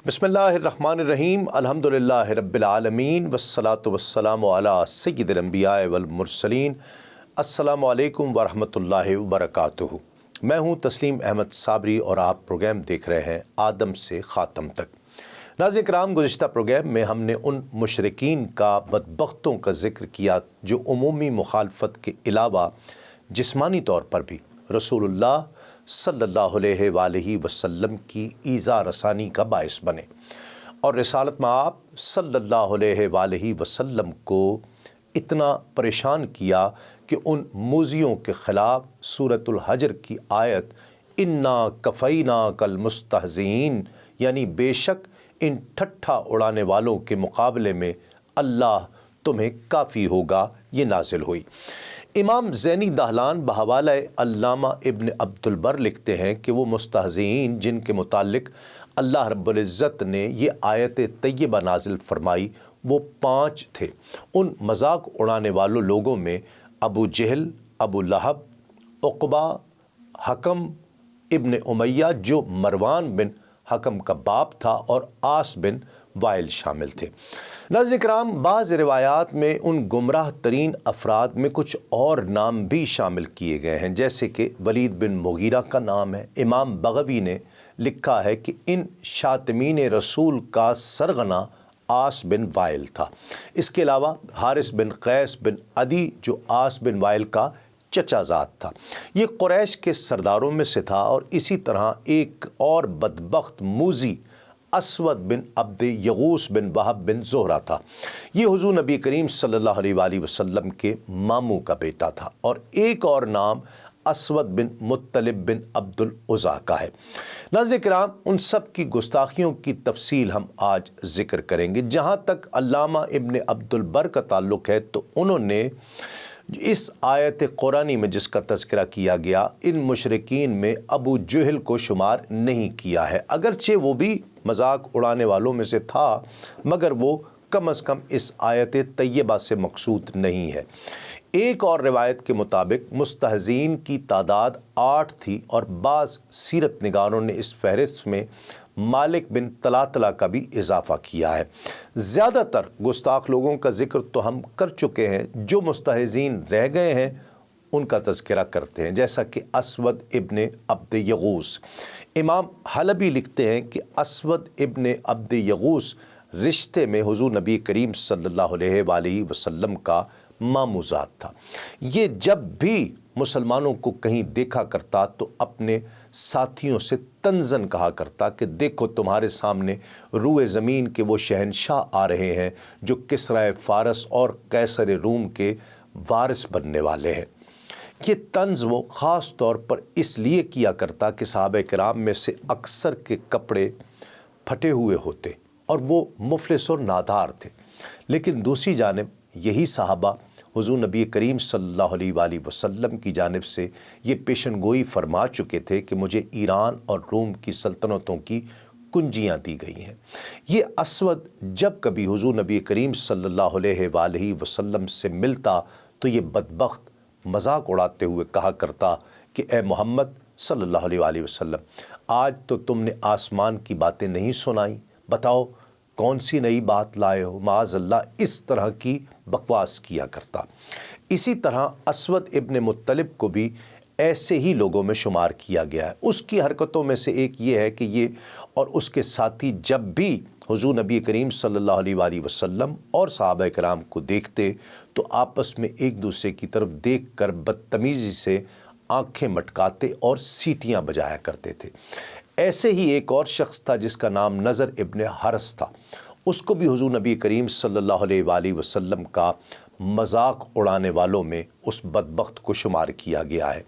بسم اللہ الرحمن الرحیم الحمدللہ رب العالمین والصلاة والسلام علی سید الانبیاء والمرسلین۔ السلام علیکم ورحمۃ اللہ وبرکاتہ۔ میں ہوں تسلیم احمد صابری اور آپ پروگرام دیکھ رہے ہیں آدم سے خاتم تک۔ ناظرین کرام، گزشتہ پروگرام میں ہم نے ان مشرکین کا بدبختوں کا ذکر کیا جو عمومی مخالفت کے علاوہ جسمانی طور پر بھی رسول اللہ صلی اللہ علیہ وآلہ وسلم کی ایذا رسانی کا باعث بنے، اور رسالت مآب صلی اللہ علیہ وآلہ وسلم کو اتنا پریشان کیا کہ ان موذیوں کے خلاف سورۃ الحجر کی آیت انا کفیناک المستہزئین، یعنی بے شک ان ٹھٹھا اڑانے والوں کے مقابلے میں اللہ تمہیں کافی ہوگا، یہ نازل ہوئی۔ امام زینی دہلان بحوالہ علامہ ابن عبد البر لکھتے ہیں کہ وہ مستہزئین جن کے متعلق اللہ رب العزت نے یہ آیت طیبہ نازل فرمائی وہ 5 تھے۔ ان مذاق اڑانے والوں لوگوں میں ابو جہل، ابو لہب، عقبہ، حکم ابن امیہ جو مروان بن حکم کا باپ تھا، اور عاص بن وائل شامل تھے۔ ناظرین کرام، بعض روایات میں ان گمراہ ترین افراد میں کچھ اور نام بھی شامل کیے گئے ہیں، جیسے کہ ولید بن مغیرہ کا نام ہے۔ امام بغوی نے لکھا ہے کہ ان شاتمین رسول کا سرغنہ عاص بن وائل تھا۔ اس کے علاوہ حارث بن قیس بن عدی جو عاص بن وائل کا چچا زاد تھا، یہ قریش کے سرداروں میں سے تھا۔ اور اسی طرح ایک اور بدبخت موذی اسود بن عبد یغوث بن وہب بن زہرہ تھا، یہ حضور نبی کریم صلی اللہ علیہ وآلہ وسلم کے ماموں کا بیٹا تھا۔ اور ایک اور نام اسود بن مطلب بن عبد العزیٰ کا ہے۔ ناظرین کرام، ان سب کی گستاخیوں کی تفصیل ہم آج ذکر کریں گے۔ جہاں تک علامہ ابن عبد البر کا تعلق ہے تو انہوں نے اس آیت قرآنی میں جس کا تذکرہ کیا گیا، ان مشرکین میں ابو جہل کو شمار نہیں کیا ہے، اگرچہ وہ بھی مذاق اڑانے والوں میں سے تھا، مگر وہ کم از کم اس آیت طیبہ سے مقصود نہیں ہے۔ ایک اور روایت کے مطابق مستہزئین کی تعداد 8 تھی، اور بعض سیرت نگاروں نے اس فہرست میں مالک بن طلاتلہ کا بھی اضافہ کیا ہے۔ زیادہ تر گستاخ لوگوں کا ذکر تو ہم کر چکے ہیں، جو مستہزئین رہ گئے ہیں ان کا تذکرہ کرتے ہیں، جیسا کہ اسود ابن عبد یغوث۔ امام حلبی لکھتے ہیں کہ اسود ابن عبد یغوث رشتے میں حضور نبی کریم صلی اللہ علیہ وآلہ وسلم کا ماموں زاد تھا۔ یہ جب بھی مسلمانوں کو کہیں دیکھا کرتا تو اپنے ساتھیوں سے طنزاً کہا کرتا کہ دیکھو تمہارے سامنے روئے زمین کے وہ شہنشاہ آ رہے ہیں جو کسرائے فارس اور قیصر روم کے وارث بننے والے ہیں۔ یہ طنز وہ خاص طور پر اس لیے کیا کرتا کہ صحابہ کرام میں سے اکثر کے کپڑے پھٹے ہوئے ہوتے اور وہ مفلس اور نادار تھے، لیکن دوسری جانب یہی صحابہ حضور نبی کریم صلی اللہ علیہ وآلہ وسلم کی جانب سے یہ پیشن گوئی فرما چکے تھے کہ مجھے ایران اور روم کی سلطنتوں کی کنجیاں دی گئی ہیں۔ یہ اسود جب کبھی حضور نبی کریم صلی اللہ علیہ وآلہ وسلم سے ملتا تو یہ بدبخت مذاق اڑاتے ہوئے کہا کرتا کہ اے محمد صلی اللہ علیہ وآلہ وسلم، آج تو تم نے آسمان کی باتیں نہیں سنائیں، بتاؤ کون سی نئی بات لائے ہو؟ معاذ اللہ اس طرح کی بکواس کیا کرتا۔ اسی طرح اسود ابن مطلب کو بھی ایسے ہی لوگوں میں شمار کیا گیا ہے۔ اس کی حرکتوں میں سے ایک یہ ہے کہ یہ اور اس کے ساتھی جب بھی حضور نبی کریم صلی اللہ علیہ وآلہ وسلم اور صحابہ کرام کو دیکھتے تو آپس میں ایک دوسرے کی طرف دیکھ کر بدتمیزی سے آنکھیں مٹکاتے اور سیٹیاں بجایا کرتے تھے۔ ایسے ہی ایک اور شخص تھا جس کا نام نضر ابن حرس تھا، اس کو بھی حضور نبی کریم صلی اللہ علیہ وآلہ وسلم کا مذاق اڑانے والوں میں اس بدبخت کو شمار کیا گیا ہے۔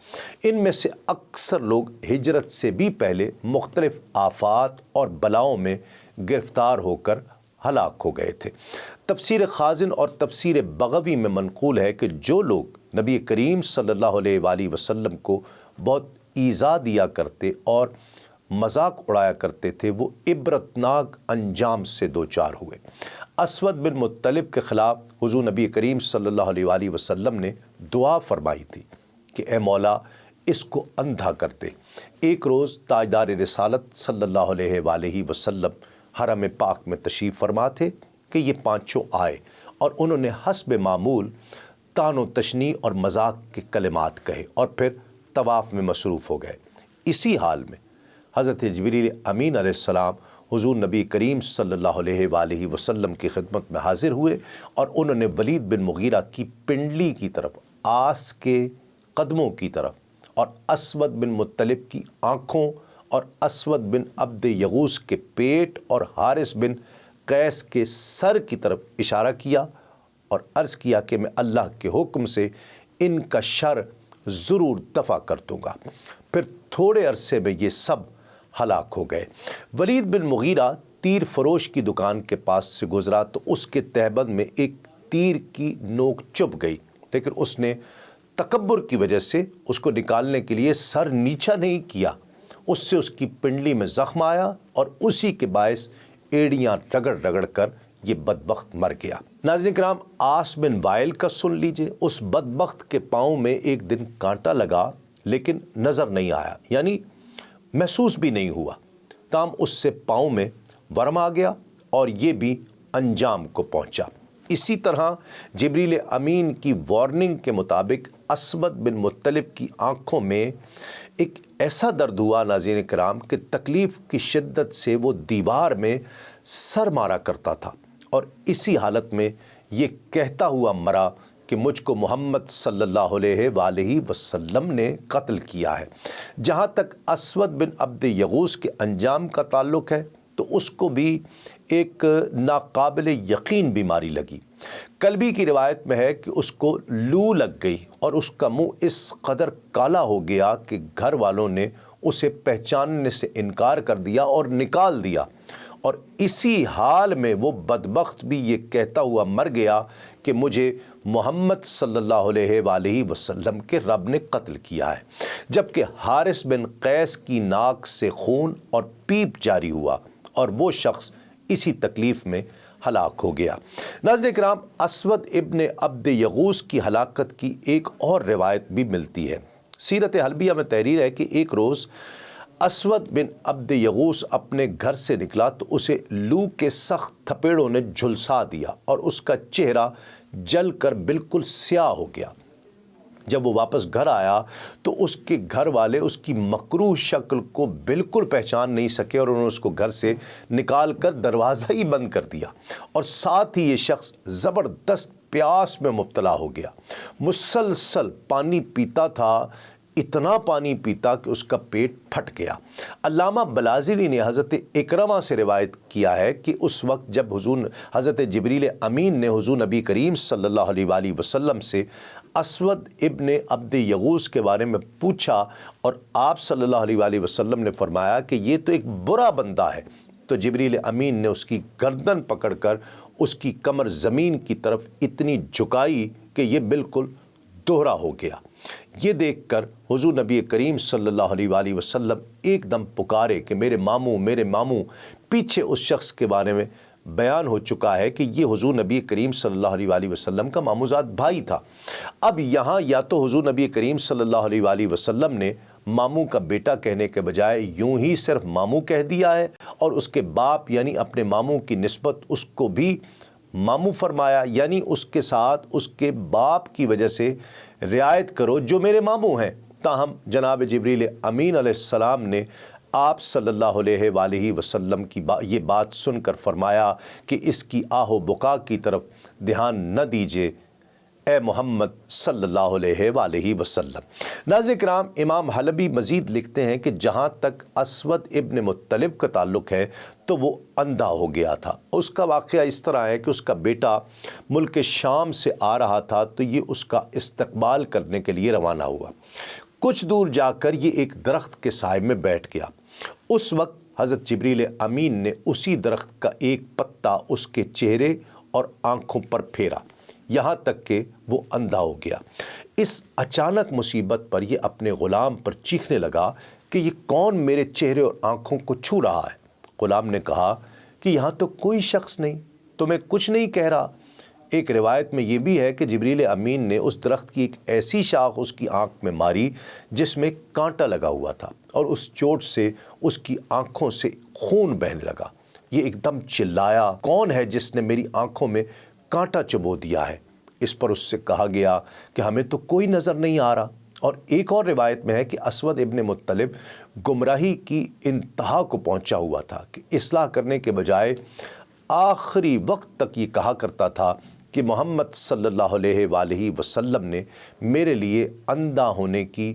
ان میں سے اکثر لوگ ہجرت سے بھی پہلے مختلف آفات اور بلاؤں میں گرفتار ہو کر ہلاک ہو گئے تھے۔ تفسیر خازن اور تفسیر بغوی میں منقول ہے کہ جو لوگ نبی کریم صلی اللہ علیہ وآلہ وسلم کو بہت ایذا دیا کرتے اور مذاق اڑایا کرتے تھے وہ عبرتناک انجام سے دوچار ہوئے۔ اسود بن مطلب کے خلاف حضور نبی کریم صلی اللہ علیہ وآلہ وسلم نے دعا فرمائی تھی کہ اے مولا اس کو اندھا کر دے۔ ایک روز تاجدار رسالت صلی اللہ علیہ وآلہ وسلم حرم پاک میں تشریف فرما تھے کہ یہ پانچوں آئے اور انہوں نے حسب معمول طعن و تشنیع اور مذاق کے کلمات کہے اور پھر طواف میں مصروف ہو گئے۔ اسی حال میں حضرت جبریل امین علیہ السلام حضور نبی کریم صلی اللہ علیہ وآلہ وسلم کی خدمت میں حاضر ہوئے اور انہوں نے ولید بن مغیرہ کی پنڈلی کی طرف، آس کے قدموں کی طرف اور اسود بن مطلب کی آنکھوں اور اسود بن عبد یغوث کے پیٹ اور حارث بن قیس کے سر کی طرف اشارہ کیا اور عرض کیا کہ میں اللہ کے حکم سے ان کا شر ضرور دفع کر دوں گا۔ پھر تھوڑے عرصے میں یہ سب ہلاک ہو گئے۔ ولید بن مغیرہ تیر فروش کی دکان کے پاس سے گزرا تو اس کے تہبند میں ایک تیر کی نوک چبھ گئی، لیکن اس نے تکبر کی وجہ سے اس کو نکالنے کے لیے سر نیچا نہیں کیا۔ اس سے اس کی پنڈلی میں زخم آیا اور اسی کے باعث ایڑیاں رگڑ رگڑ کر یہ بدبخت مر گیا۔ ناظرین کرام، آس بن وائل کا سن لیجئے۔ اس بدبخت کے پاؤں میں ایک دن کانٹا لگا لیکن نظر نہیں آیا، یعنی محسوس بھی نہیں ہوا، تاہم اس سے پاؤں میں ورم آ گیا اور یہ بھی انجام کو پہنچا۔ اسی طرح جبریل امین کی وارننگ کے مطابق اسود بن مطلب کی آنکھوں میں ایک ایسا درد ہوا ناظرین کرام کہ تکلیف کی شدت سے وہ دیوار میں سر مارا کرتا تھا اور اسی حالت میں یہ کہتا ہوا مرا کہ مجھ کو محمد صلی اللہ علیہ وآلہ وسلم نے قتل کیا ہے۔ جہاں تک اسود بن عبد یغوث کے انجام کا تعلق ہے تو اس کو بھی ایک ناقابل یقین بیماری لگی۔ کلبی کی روایت میں ہے کہ اس کو لو لگ گئی اور اس کا منہ اس قدر کالا ہو گیا کہ گھر والوں نے اسے پہچاننے سے انکار کر دیا اور نکال دیا، اور اسی حال میں وہ بدبخت بھی یہ کہتا ہوا مر گیا کہ مجھے محمد صلی اللہ علیہ وآلہ وسلم کے رب نے قتل کیا ہے، جبکہ حارث بن قیس کی ناک سے خون اور پیپ جاری ہوا اور وہ شخص اسی تکلیف میں ہلاک ہو گیا۔ ناظرین کرام، اسود ابن عبد یغوث کی ہلاکت کی ایک اور روایت بھی ملتی ہے۔ سیرت حلبیہ میں تحریر ہے کہ ایک روز اسود بن عبد یغوث اپنے گھر سے نکلا تو اسے لو کے سخت تھپیڑوں نے جھلسا دیا اور اس کا چہرہ جل کر بالکل سیاہ ہو گیا۔ جب وہ واپس گھر آیا تو اس کے گھر والے اس کی مکروہ شکل کو بالکل پہچان نہیں سکے اور انہوں نے اس کو گھر سے نکال کر دروازہ ہی بند کر دیا، اور ساتھ ہی یہ شخص زبردست پیاس میں مبتلا ہو گیا۔ مسلسل پانی پیتا تھا، اتنا پانی پیتا کہ اس کا پیٹ پھٹ گیا۔ علامہ بلازری نے حضرت اکرمہ سے روایت کیا ہے کہ اس وقت جب حضرت جبریل امین نے حضور نبی کریم صلی اللہ علیہ وآلہ وسلم سے اسود ابن عبد یغوث کے بارے میں پوچھا اور آپ صلی اللہ علیہ وآلہ وسلم نے فرمایا کہ یہ تو ایک برا بندہ ہے، تو جبریل امین نے اس کی گردن پکڑ کر اس کی کمر زمین کی طرف اتنی جھکائی کہ یہ بالکل دوہرا ہو گیا۔ یہ دیکھ کر حضور نبی کریم صلی اللہ علیہ وآلہ وسلم ایک دم پکارے کہ میرے ماموں، میرے ماموں۔ پیچھے اس شخص کے بارے میں بیان ہو چکا ہے کہ یہ حضور نبی کریم صلی اللہ علیہ وآلہ وسلم کا ماموزاد بھائی تھا۔ اب یہاں یا تو حضور نبی کریم صلی اللہ علیہ وآلہ وسلم نے ماموں کا بیٹا کہنے کے بجائے یوں ہی صرف ماموں کہہ دیا ہے اور اس کے باپ یعنی اپنے ماموں کی نسبت اس کو بھی ماموں فرمایا، یعنی اس کے ساتھ اس کے باپ کی وجہ سے رعایت کرو جو میرے ماموں ہیں۔ تاہم جناب جبریل امین علیہ السلام نے آپ صلی اللہ علیہ وآلہ وسلم کی یہ بات سن کر فرمایا کہ اس کی آہ و بکا کی طرف دھیان نہ دیجیے اے محمد صلی اللہ علیہ وآلہ وسلم۔ ناظرین کرام، امام حلبی مزید لکھتے ہیں کہ جہاں تک اسود ابن مطلب کا تعلق ہے تو وہ اندھا ہو گیا تھا۔ اس کا واقعہ اس طرح ہے کہ اس کا بیٹا ملک شام سے آ رہا تھا تو یہ اس کا استقبال کرنے کے لیے روانہ ہوا۔ کچھ دور جا کر یہ ایک درخت کے سائے میں بیٹھ گیا۔ اس وقت حضرت جبریل امین نے اسی درخت کا ایک پتا اس کے چہرے اور آنکھوں پر پھیرا، یہاں تک کہ وہ اندھا ہو گیا۔ اس اچانک مصیبت پر یہ اپنے غلام پر چیخنے لگا کہ یہ کون میرے چہرے اور آنکھوں کو چھو رہا ہے؟ غلام نے کہا کہ یہاں تو کوئی شخص نہیں، تمہیں کچھ نہیں کہہ رہا۔ ایک روایت میں یہ بھی ہے کہ جبریل امین نے اس درخت کی ایک ایسی شاخ اس کی آنکھ میں ماری جس میں کانٹا لگا ہوا تھا اور اس چوٹ سے اس کی آنکھوں سے خون بہنے لگا۔ یہ ایک دم چلایا، کون ہے جس نے میری آنکھوں میں کانٹا چبو دیا ہے؟ اس پر اس سے کہا گیا کہ ہمیں تو کوئی نظر نہیں آ رہا۔ اور ایک اور روایت میں ہے کہ اسود ابن مطلب گمراہی کی انتہا کو پہنچا ہوا تھا کہ اصلاح کرنے کے بجائے آخری وقت تک یہ کہا کرتا تھا کہ محمد صلی اللہ علیہ وآلہ وسلم نے میرے لیے اندھا ہونے کی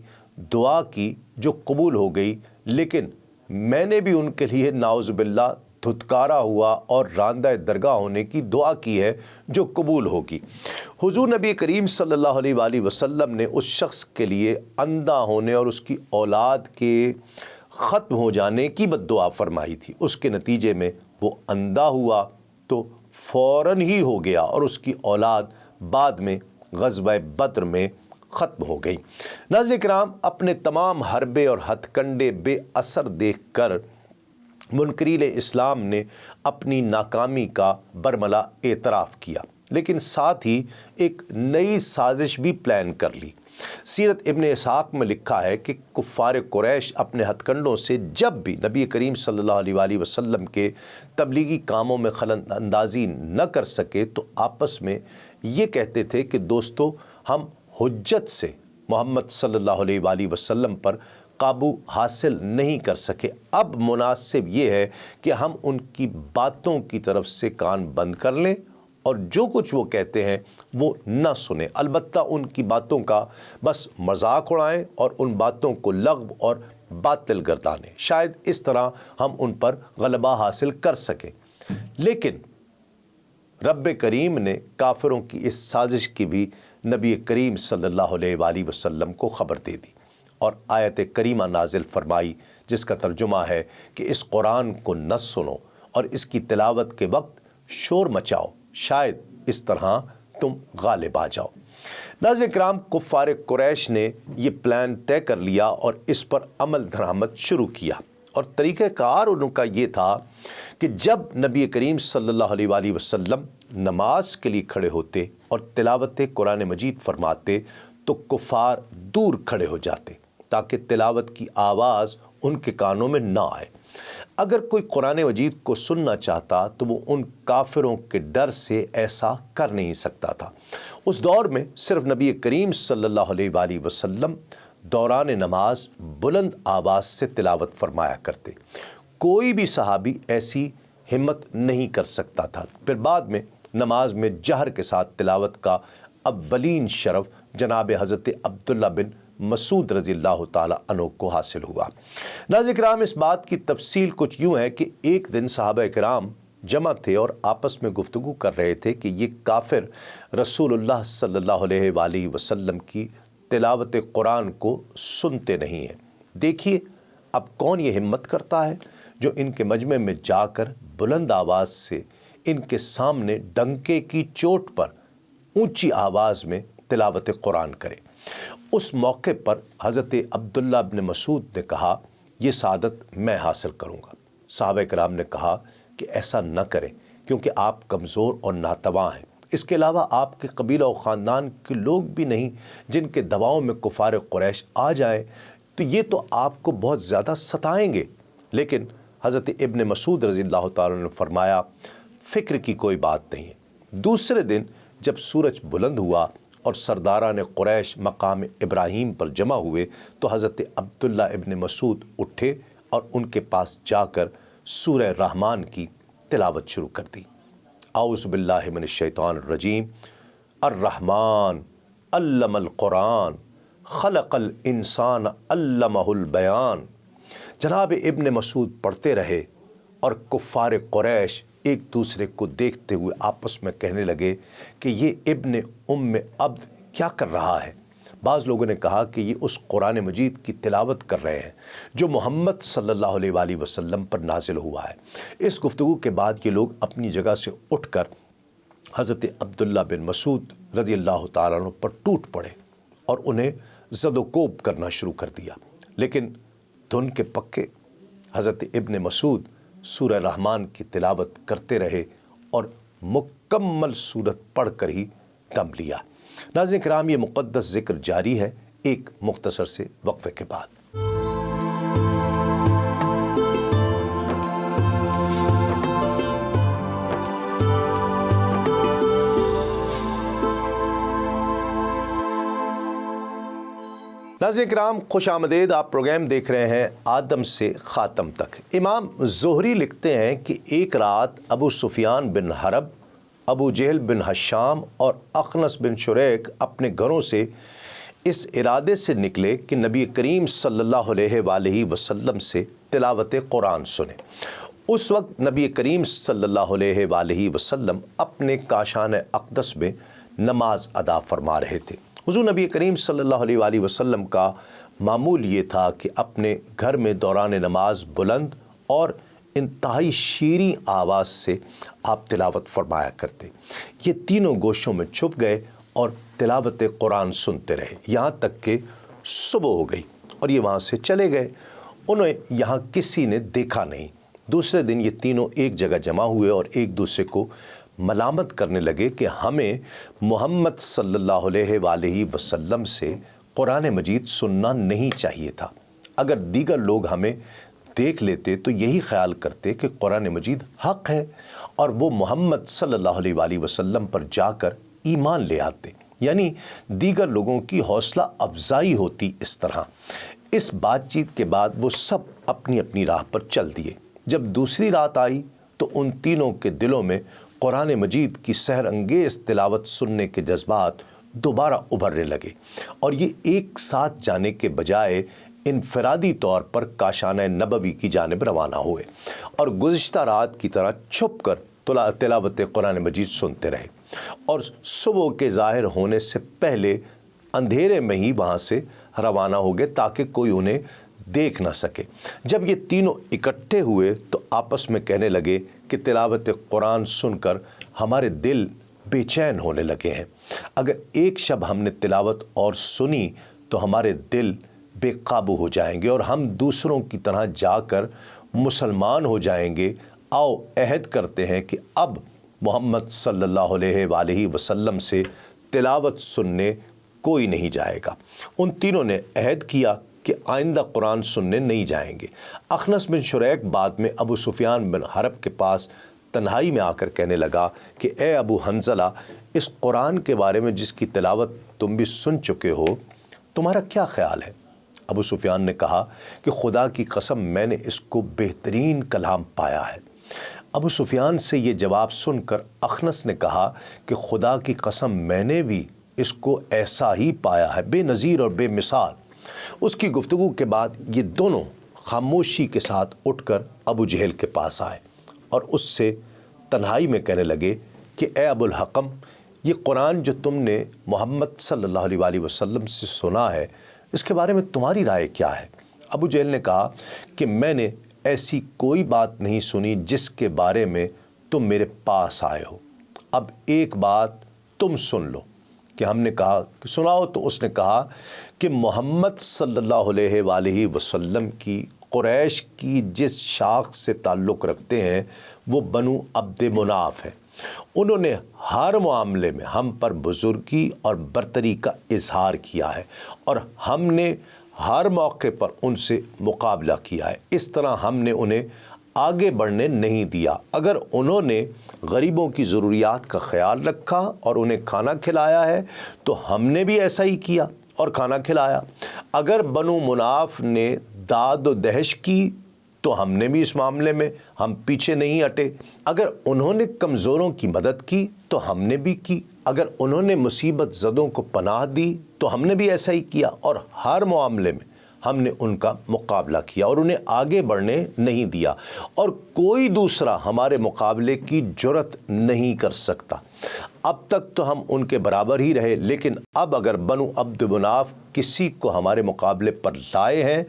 دعا کی جو قبول ہو گئی، لیکن میں نے بھی ان کے لیے نعوذ باللہ دھتکارا ہوا اور راندہ درگاہ ہونے کی دعا کی ہے جو قبول ہوگی۔ حضور نبی کریم صلی اللہ علیہ وآلہ وسلم نے اس شخص کے لیے اندھا ہونے اور اس کی اولاد کے ختم ہو جانے کی بد دعا فرمائی تھی۔ اس کے نتیجے میں وہ اندھا ہوا تو فوراً ہی ہو گیا اور اس کی اولاد بعد میں غزوہ بدر میں ختم ہو گئی۔ ناظرین کرام، اپنے تمام حربے اور ہتھ کنڈے بے اثر دیکھ کر منکرین اسلام نے اپنی ناکامی کا برملا اعتراف کیا، لیکن ساتھ ہی ایک نئی سازش بھی پلان کر لی۔ سیرت ابن اسحاق میں لکھا ہے کہ کفار قریش اپنے ہتھ کنڈوں سے جب بھی نبی کریم صلی اللہ علیہ وآلہ وسلم کے تبلیغی کاموں میں خلل اندازی نہ کر سکے تو آپس میں یہ کہتے تھے کہ دوستو، ہم حجت سے محمد صلی اللہ علیہ وآلہ وسلم پر قابو حاصل نہیں کر سکے، اب مناسب یہ ہے کہ ہم ان کی باتوں کی طرف سے کان بند کر لیں اور جو کچھ وہ کہتے ہیں وہ نہ سنیں، البتہ ان کی باتوں کا بس مذاق اڑائیں اور ان باتوں کو لغو اور باطل گردانیں، شاید اس طرح ہم ان پر غلبہ حاصل کر سکیں۔ لیکن رب کریم نے کافروں کی اس سازش کی بھی نبی کریم صلی اللہ علیہ وآلہ وسلم کو خبر دے دی اور آیت کریمہ نازل فرمائی، جس کا ترجمہ ہے کہ اس قرآن کو نہ سنو اور اس کی تلاوت کے وقت شور مچاؤ، شاید اس طرح تم غالب آ جاؤ۔ ناظرین کرام، کفار قریش نے یہ پلان طے کر لیا اور اس پر عمل درآمد شروع کیا، اور طریقہ کار ان کا یہ تھا کہ جب نبی کریم صلی اللہ علیہ وآلہ وسلم نماز کے لیے کھڑے ہوتے اور تلاوت قرآن مجید فرماتے تو کفار دور کھڑے ہو جاتے تاکہ تلاوت کی آواز ان کے کانوں میں نہ آئے۔ اگر کوئی قرآن مجید کو سننا چاہتا تو وہ ان کافروں کے ڈر سے ایسا کر نہیں سکتا تھا۔ اس دور میں صرف نبی کریم صلی اللہ علیہ وآلہ وسلم دوران نماز بلند آواز سے تلاوت فرمایا کرتے، کوئی بھی صحابی ایسی ہمت نہیں کر سکتا تھا۔ پھر بعد میں نماز میں جہر کے ساتھ تلاوت کا اولین شرف جناب حضرت عبداللہ بن مسعود رضی اللہ تعالیٰ عنہ کو حاصل ہوا۔ ناظرین کرام، اس بات کی تفصیل کچھ یوں ہے کہ ایک دن صحابہ کرام جمع تھے اور آپس میں گفتگو کر رہے تھے کہ یہ کافر رسول اللہ صلی اللہ علیہ وآلہ وسلم کی تلاوت قرآن کو سنتے نہیں ہیں، دیکھیے اب کون یہ ہمت کرتا ہے جو ان کے مجمع میں جا کر بلند آواز سے ان کے سامنے ڈنکے کی چوٹ پر اونچی آواز میں تلاوت قرآن کرے۔ اس موقع پر حضرت عبداللہ بن مسعود نے کہا، یہ سعادت میں حاصل کروں گا۔ صحابہ کرام نے کہا کہ ایسا نہ کریں کیونکہ آپ کمزور اور ناتواں ہیں، اس کے علاوہ آپ کے قبیلہ و خاندان کے لوگ بھی نہیں جن کے دباؤ میں کفار قریش آ جائیں تو یہ تو آپ کو بہت زیادہ ستائیں گے۔ لیکن حضرت ابن مسعود رضی اللہ تعالیٰ نے فرمایا، فکر کی کوئی بات نہیں ہے۔ دوسرے دن جب سورج بلند ہوا اور سرداران قریش مقام ابراہیم پر جمع ہوئے تو حضرت عبداللہ ابن مسعود اٹھے اور ان کے پاس جا کر سورہ رحمان کی تلاوت شروع کر دی۔ اعوذ باللہ من الشیطان الرجیم، الرحمن علم القرآن خلق الانسان علمہ البیان۔ جناب ابن مسعود پڑھتے رہے اور کفار قریش ایک دوسرے کو دیکھتے ہوئے آپس میں کہنے لگے کہ یہ ابن عبد کیا کر رہا ہے۔ بعض لوگوں نے کہا کہ یہ اس قرآن مجید کی تلاوت کر رہے ہیں جو محمد صلی اللہ علیہ وآلہ وسلم پر نازل ہوا ہے۔ اس گفتگو کے بعد یہ لوگ اپنی جگہ سے اٹھ کر حضرت عبداللہ بن مسعود رضی اللہ تعالیٰ عنہ پر ٹوٹ پڑے اور انہیں زد و کوب کرنا شروع کر دیا، لیکن دھن کے پکے حضرت ابن مسعود سورہ رحمان کی تلاوت کرتے رہے اور مکمل سورت پڑھ کر ہی دم لیا۔ ناظرین کرام، یہ مقدس ذکر جاری ہے ایک مختصر سے وقفے کے بعد۔ ناظرین کرام، خوش آمدید۔ آپ پروگرام دیکھ رہے ہیں آدم سے خاتم تک۔ امام زہری لکھتے ہیں کہ ایک رات ابو سفیان بن حرب، ابو جہل بن ہشام اور اخنس بن شریک اپنے گھروں سے اس ارادے سے نکلے کہ نبی کریم صلی اللہ علیہ وآلہ وسلم سے تلاوت قرآن سنیں۔ اس وقت نبی کریم صلی اللہ علیہ وآلہ وسلم اپنے کاشان اقدس میں نماز ادا فرما رہے تھے۔ حضور نبی کریم صلی اللہ علیہ وآلہ وسلم کا معمول یہ تھا کہ اپنے گھر میں دوران نماز بلند اور انتہائی شیریں آواز سے آپ تلاوت فرمایا کرتے۔ یہ تینوں گوشوں میں چھپ گئے اور تلاوت قرآن سنتے رہے یہاں تک کہ صبح ہو گئی اور یہ وہاں سے چلے گئے۔ انہیں یہاں کسی نے دیکھا نہیں۔ دوسرے دن یہ تینوں ایک جگہ جمع ہوئے اور ایک دوسرے کو ملامت کرنے لگے کہ ہمیں محمد صلی اللہ علیہ وآلہ وسلم سے قرآن مجید سننا نہیں چاہیے تھا۔ اگر دیگر لوگ ہمیں دیکھ لیتے تو یہی خیال کرتے کہ قرآن مجید حق ہے اور وہ محمد صلی اللہ علیہ وآلہ وسلم پر جا کر ایمان لے آتے، یعنی دیگر لوگوں کی حوصلہ افزائی ہوتی۔ اس طرح اس بات چیت کے بعد وہ سب اپنی اپنی راہ پر چل دیے۔ جب دوسری رات آئی تو ان تینوں کے دلوں میں قرآن مجید کی سحر انگیز تلاوت سننے کے جذبات دوبارہ ابھرنے لگے اور یہ ایک ساتھ جانے کے بجائے انفرادی طور پر کاشانہ نبوی کی جانب روانہ ہوئے اور گزشتہ رات کی طرح چھپ کر تلاوت قرآن مجید سنتے رہے اور صبح کے ظاہر ہونے سے پہلے اندھیرے میں ہی وہاں سے روانہ ہو گئے تاکہ کوئی انہیں دیکھ نہ سکے۔ جب یہ تینوں اکٹھے ہوئے تو آپس میں کہنے لگے کہ تلاوت قرآن سن کر ہمارے دل بے چین ہونے لگے ہیں۔ اگر ایک شب ہم نے تلاوت اور سنی تو ہمارے دل بے قابو ہو جائیں گے اور ہم دوسروں کی طرح جا کر مسلمان ہو جائیں گے۔ آؤ عہد کرتے ہیں کہ اب محمد صلی اللہ علیہ وآلہ وسلم سے تلاوت سننے کوئی نہیں جائے گا۔ ان تینوں نے عہد کیا کہ آئندہ قرآن سننے نہیں جائیں گے۔ اخنس بن شریک بعد میں ابو سفیان بن حرب کے پاس تنہائی میں آ کر کہنے لگا کہ اے ابو حنظلہ، اس قرآن کے بارے میں جس کی تلاوت تم بھی سن چکے ہو، تمہارا کیا خیال ہے؟ ابو سفیان نے کہا کہ خدا کی قسم میں نے اس کو بہترین کلام پایا ہے۔ ابو سفیان سے یہ جواب سن کر اخنس نے کہا کہ خدا کی قسم میں نے بھی اس کو ایسا ہی پایا ہے، بے نظیر اور بے مثال۔ اس کی گفتگو کے بعد یہ دونوں خاموشی کے ساتھ اٹھ کر ابو جہل کے پاس آئے اور اس سے تنہائی میں کہنے لگے کہ اے ابو الحکم، یہ قرآن جو تم نے محمد صلی اللہ علیہ وآلہ وسلم سے سنا ہے، اس کے بارے میں تمہاری رائے کیا ہے؟ ابو جہل نے کہا کہ میں نے ایسی کوئی بات نہیں سنی جس کے بارے میں تم میرے پاس آئے ہو۔ اب ایک بات تم سن لو۔ کہ ہم نے کہا کہ سناؤ، تو اس نے کہا کہ محمد صلی اللہ علیہ وآلہ وسلم کی قریش کی جس شاخ سے تعلق رکھتے ہیں وہ بنو عبد مناف ہے۔ انہوں نے ہر معاملے میں ہم پر بزرگی اور برتری کا اظہار کیا ہے اور ہم نے ہر موقع پر ان سے مقابلہ کیا ہے۔ اس طرح ہم نے انہیں آگے بڑھنے نہیں دیا۔ اگر انہوں نے غریبوں کی ضروریات کا خیال رکھا اور انہیں کھانا کھلایا ہے تو ہم نے بھی ایسا ہی کیا اور کھانا کھلایا۔ اگر بنو مناف نے داد و دہش کی تو ہم نے بھی اس معاملے میں ہم پیچھے نہیں ہٹے۔ اگر انہوں نے کمزوروں کی مدد کی تو ہم نے بھی کی۔ اگر انہوں نے مصیبت زدوں کو پناہ دی تو ہم نے بھی ایسا ہی کیا، اور ہر معاملے میں ہم نے ان کا مقابلہ کیا اور انہیں آگے بڑھنے نہیں دیا، اور کوئی دوسرا ہمارے مقابلے کی جرأت نہیں کر سکتا۔ اب تک تو ہم ان کے برابر ہی رہے، لیکن اب اگر بنو عبد مناف کسی کو ہمارے مقابلے پر لائے ہیں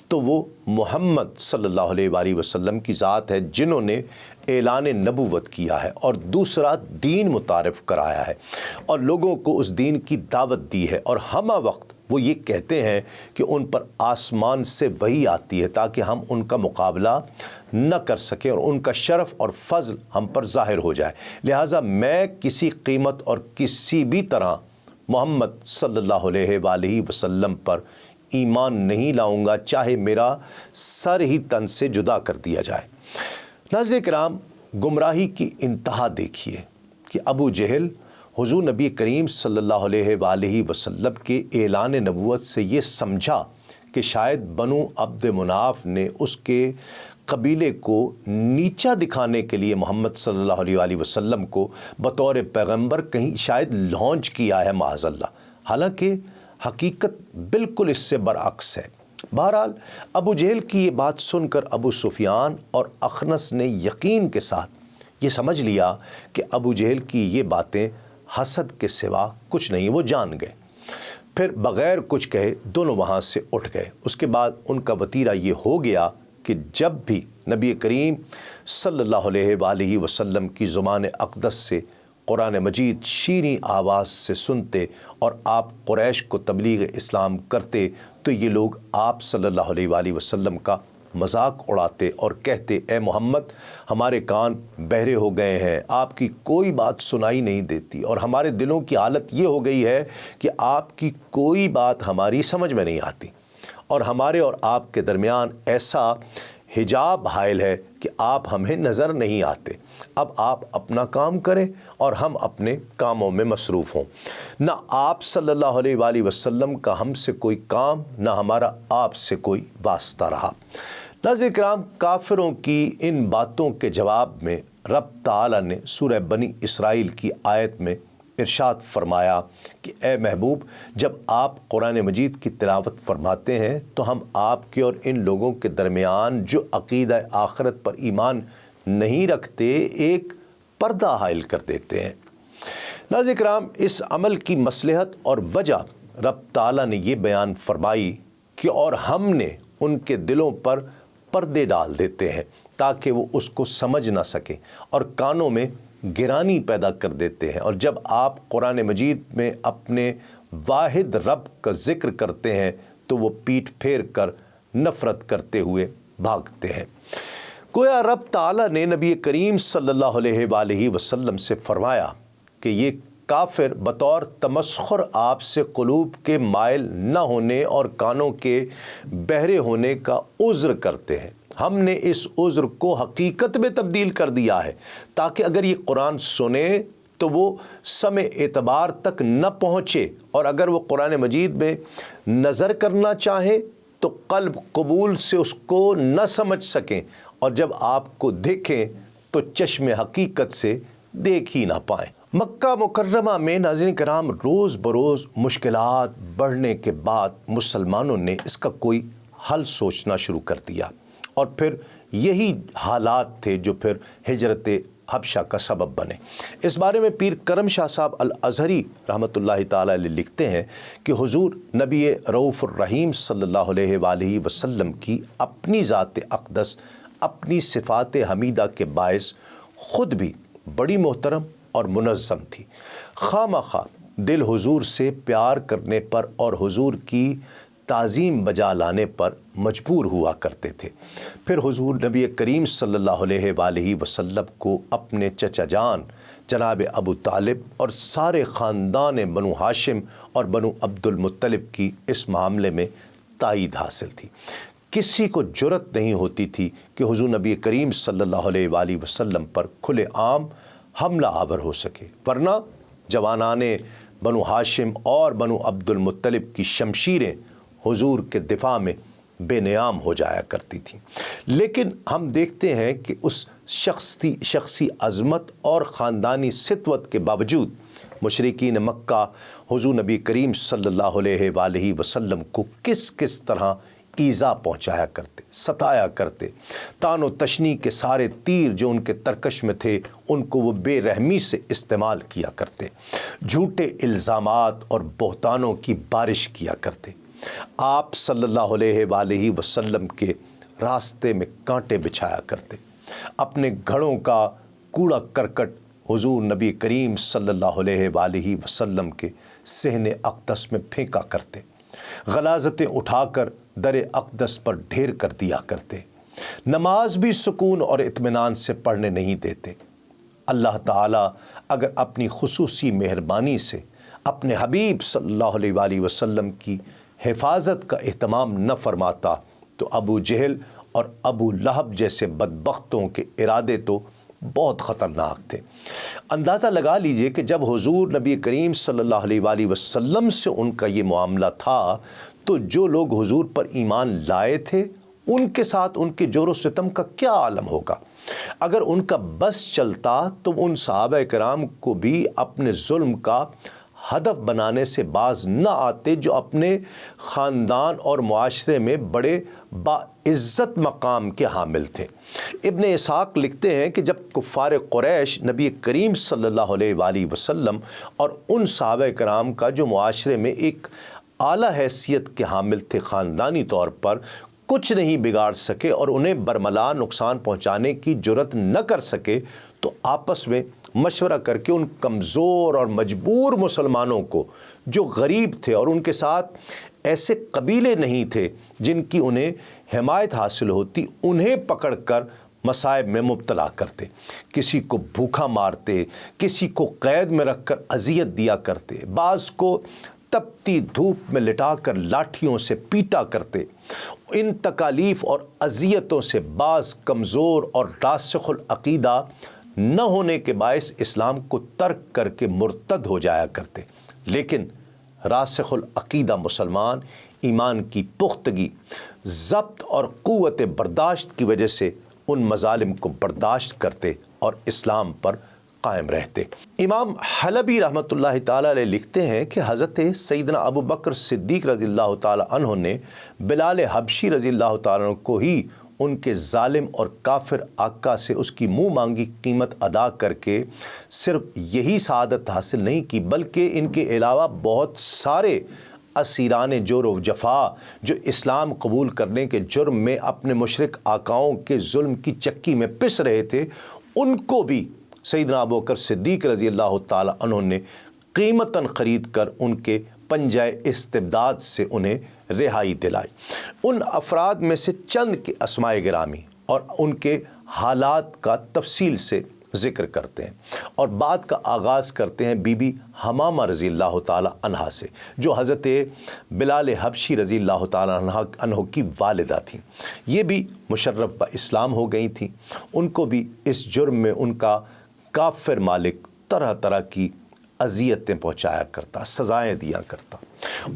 تو وہ محمد صلی اللہ علیہ وآلہ وسلم کی ذات ہے، جنہوں نے اعلان نبوت کیا ہے اور دوسرا دین متعارف کرایا ہے اور لوگوں کو اس دین کی دعوت دی ہے، اور ہمہ وقت وہ یہ کہتے ہیں کہ ان پر آسمان سے وحی آتی ہے تاکہ ہم ان کا مقابلہ نہ کر سکیں اور ان کا شرف اور فضل ہم پر ظاہر ہو جائے۔ لہٰذا میں کسی قیمت اور کسی بھی طرح محمد صلی اللہ علیہ وآلہ وسلم پر ایمان نہیں لاؤں گا، چاہے میرا سر ہی تن سے جدا کر دیا جائے۔ ناظرین کرام، گمراہی کی انتہا دیکھیے کہ ابو جہل حضور نبی کریم صلی اللہ علیہ وآلہ وسلم کے اعلان نبوت سے یہ سمجھا کہ شاید بنو عبد مناف نے اس کے قبیلے کو نیچا دکھانے کے لیے محمد صلی اللہ علیہ وآلہ وسلم کو بطور پیغمبر کہیں شاید لانچ کیا ہے معاذ اللہ، حالانکہ حقیقت بالکل اس سے برعکس ہے۔ بہرحال ابو جہل کی یہ بات سن کر ابو سفیان اور اخنس نے یقین کے ساتھ یہ سمجھ لیا کہ ابو جہل کی یہ باتیں حسد کے سوا کچھ نہیں، وہ جان گئے۔ پھر بغیر کچھ کہے دونوں وہاں سے اٹھ گئے۔ اس کے بعد ان کا وتیرہ یہ ہو گیا کہ جب بھی نبی کریم صلی اللہ علیہ وآلہ وسلم کی زبان اقدس سے قرآن مجید شیریں آواز سے سنتے اور آپ قریش کو تبلیغ اسلام کرتے تو یہ لوگ آپ صلی اللہ علیہ وآلہ وسلم کا مذاق اڑاتے اور کہتے، اے محمد ہمارے کان بہرے ہو گئے ہیں، آپ کی کوئی بات سنائی نہیں دیتی، اور ہمارے دلوں کی حالت یہ ہو گئی ہے کہ آپ کی کوئی بات ہماری سمجھ میں نہیں آتی، اور ہمارے اور آپ کے درمیان ایسا حجاب حائل ہے کہ آپ ہمیں نظر نہیں آتے۔ اب آپ اپنا کام کریں اور ہم اپنے کاموں میں مصروف ہوں، نہ آپ صلی اللہ علیہ وآلہ وسلم کا ہم سے کوئی کام، نہ ہمارا آپ سے کوئی واسطہ رہا۔ ناظرین کرام، کافروں کی ان باتوں کے جواب میں رب تعالیٰ نے سورہ بنی اسرائیل کی آیت میں ارشاد فرمایا کہ اے محبوب، جب آپ قرآن مجید کی تلاوت فرماتے ہیں تو ہم آپ کے اور ان لوگوں کے درمیان جو عقیدہ آخرت پر ایمان نہیں رکھتے ایک پردہ حائل کر دیتے ہیں۔ ناظرین کرام، اس عمل کی مصلحت اور وجہ رب تعالیٰ نے یہ بیان فرمائی کہ اور ہم نے ان کے دلوں پر پردے ڈال دیتے ہیں تاکہ وہ اس کو سمجھ نہ سکیں، اور کانوں میں گرانی پیدا کر دیتے ہیں، اور جب آپ قرآن مجید میں اپنے واحد رب کا ذکر کرتے ہیں تو وہ پیٹھ پھیر کر نفرت کرتے ہوئے بھاگتے ہیں۔ گویا رب تعالیٰ نے نبی کریم صلی اللہ علیہ وآلہ وسلم سے فرمایا کہ یہ کافر بطور تمسخر آپ سے قلوب کے مائل نہ ہونے اور کانوں کے بہرے ہونے کا عذر کرتے ہیں۔ ہم نے اس عذر کو حقیقت میں تبدیل کر دیا ہے تاکہ اگر یہ قرآن سنے تو وہ سمع اعتبار تک نہ پہنچے، اور اگر وہ قرآن مجید میں نظر کرنا چاہیں تو قلب قبول سے اس کو نہ سمجھ سکیں، اور جب آپ کو دیکھیں تو چشم حقیقت سے دیکھ ہی نہ پائیں۔ مکہ مکرمہ میں ناظرین کرام روز بروز مشکلات بڑھنے کے بعد مسلمانوں نے اس کا کوئی حل سوچنا شروع کر دیا، اور پھر یہی حالات تھے جو پھر ہجرت حبشہ کا سبب بنے۔ اس بارے میں پیر کرم شاہ صاحب الازہری رحمۃ اللہ تعالی علیہ لکھتے ہیں کہ حضور نبی رؤوف الرحیم صلی اللہ علیہ وآلہ وسلم کی اپنی ذات اقدس، اپنی صفات حمیدہ کے باعث خود بھی بڑی محترم اور منظم تھی۔ خواہ مخواہ دل حضور سے پیار کرنے پر اور حضور کی تعظیم بجا لانے پر مجبور ہوا کرتے تھے۔ پھر حضور نبی کریم صلی اللہ علیہ وآلہ وسلم کو اپنے چچا جان جناب ابو طالب اور سارے خاندان بنو ہاشم اور بنو عبد المطلب کی اس معاملے میں تائید حاصل تھی۔ کسی کو جرأت نہیں ہوتی تھی کہ حضور نبی کریم صلی اللہ علیہ وآلہ وسلم پر کھلے عام حملہ آور ہو سکے، ورنہ جوانان بنو ہاشم اور بنو عبد المطلب کی شمشیریں حضور کے دفاع میں بے نیام ہو جایا کرتی تھیں۔ لیکن ہم دیکھتے ہیں کہ اس شخصی عظمت اور خاندانی سطوت کے باوجود مشرکین مکہ حضور نبی کریم صلی اللہ علیہ وآلہ وسلم کو کس کس طرح ایذا پہنچایا کرتے، ستایا کرتے، تان و تشنی کے سارے تیر جو ان کے ترکش میں تھے ان کو وہ بے رحمی سے استعمال کیا کرتے، جھوٹے الزامات اور بہتانوں کی بارش کیا کرتے، آپ صلی اللہ علیہ وآلہ وسلم کے راستے میں کانٹے بچھایا کرتے، اپنے گھڑوں کا کوڑا کرکٹ حضور نبی کریم صلی اللہ علیہ وآلہ وسلم کے صحن اقدس میں پھینکا کرتے، غلاظتیں اٹھا کر در اقدس پر ڈھیر کر دیا کرتے، نماز بھی سکون اور اطمینان سے پڑھنے نہیں دیتے۔ اللہ تعالیٰ اگر اپنی خصوصی مہربانی سے اپنے حبیب صلی اللہ علیہ وآلہ وسلم کی حفاظت کا اہتمام نہ فرماتا تو ابو جہل اور ابو لہب جیسے بدبختوں کے ارادے تو بہت خطرناک تھے۔ اندازہ لگا لیجئے کہ جب حضور نبی کریم صلی اللہ علیہ وآلہ وسلم سے ان کا یہ معاملہ تھا تو جو لوگ حضور پر ایمان لائے تھے ان کے ساتھ ان کے جور و ستم کا کیا عالم ہوگا۔ اگر ان کا بس چلتا تو ان صحابہ کرام کو بھی اپنے ظلم کا ہدف بنانے سے باز نہ آتے جو اپنے خاندان اور معاشرے میں بڑے باعزت مقام کے حامل تھے۔ ابن اسحاق لکھتے ہیں کہ جب کفار قریش نبی کریم صلی اللہ علیہ وآلہ وسلم اور ان صحابہ کرام کا جو معاشرے میں ایک اعلیٰ حیثیت کے حامل تھے خاندانی طور پر، کچھ نہیں بگاڑ سکے اور انہیں برملا نقصان پہنچانے کی جرت نہ کر سکے، تو آپس میں مشورہ کر کے ان کمزور اور مجبور مسلمانوں کو جو غریب تھے اور ان کے ساتھ ایسے قبیلے نہیں تھے جن کی انہیں حمایت حاصل ہوتی، انہیں پکڑ کر مصائب میں مبتلا کرتے، کسی کو بھوکا مارتے، کسی کو قید میں رکھ کر اذیت دیا کرتے، بعض کو تپتی دھوپ میں لٹا کر لاٹھیوں سے پیٹا کرتے۔ ان تکالیف اور اذیتوں سے بعض کمزور اور راسخ العقیدہ نہ ہونے کے باعث اسلام کو ترک کر کے مرتد ہو جایا کرتے، لیکن راسخ العقیدہ مسلمان ایمان کی پختگی، ضبط اور قوت برداشت کی وجہ سے ان مظالم کو برداشت کرتے اور اسلام پر قائم رہتے۔ امام حلبی رحمۃ اللہ تعالیٰ علیہ لکھتے ہیں کہ حضرت سیدنا ابو بکر صدیق رضی اللہ تعالیٰ عنہ نے بلال حبشی رضی اللہ تعالیٰ عنہ کو ہی ان کے ظالم اور کافر آقا سے اس کی منہ مانگی قیمت ادا کر کے صرف یہی سعادت حاصل نہیں کی، بلکہ ان کے علاوہ بہت سارے اسیران جور و جفا جو اسلام قبول کرنے کے جرم میں اپنے مشرک آقاؤں کے ظلم کی چکی میں پس رہے تھے، ان کو بھی سیدنا ابو بکر صدیق رضی اللہ تعالی عنہ نے قیمتاً خرید کر ان کے پنجہ استبداد سے انہیں رہائی دلائی۔ ان افراد میں سے چند کے اسماء گرامی اور ان کے حالات کا تفصیل سے ذکر کرتے ہیں، اور بات کا آغاز کرتے ہیں بی بی حمامہ رضی اللہ تعالی عنہا سے، جو حضرت بلال حبشی رضی اللہ تعالی عنہ کی والدہ تھیں۔ یہ بھی مشرف با اسلام ہو گئی تھیں۔ ان کو بھی اس جرم میں ان کا کافر مالک طرح طرح کی اذیتیں پہنچایا کرتا، سزائیں دیا کرتا۔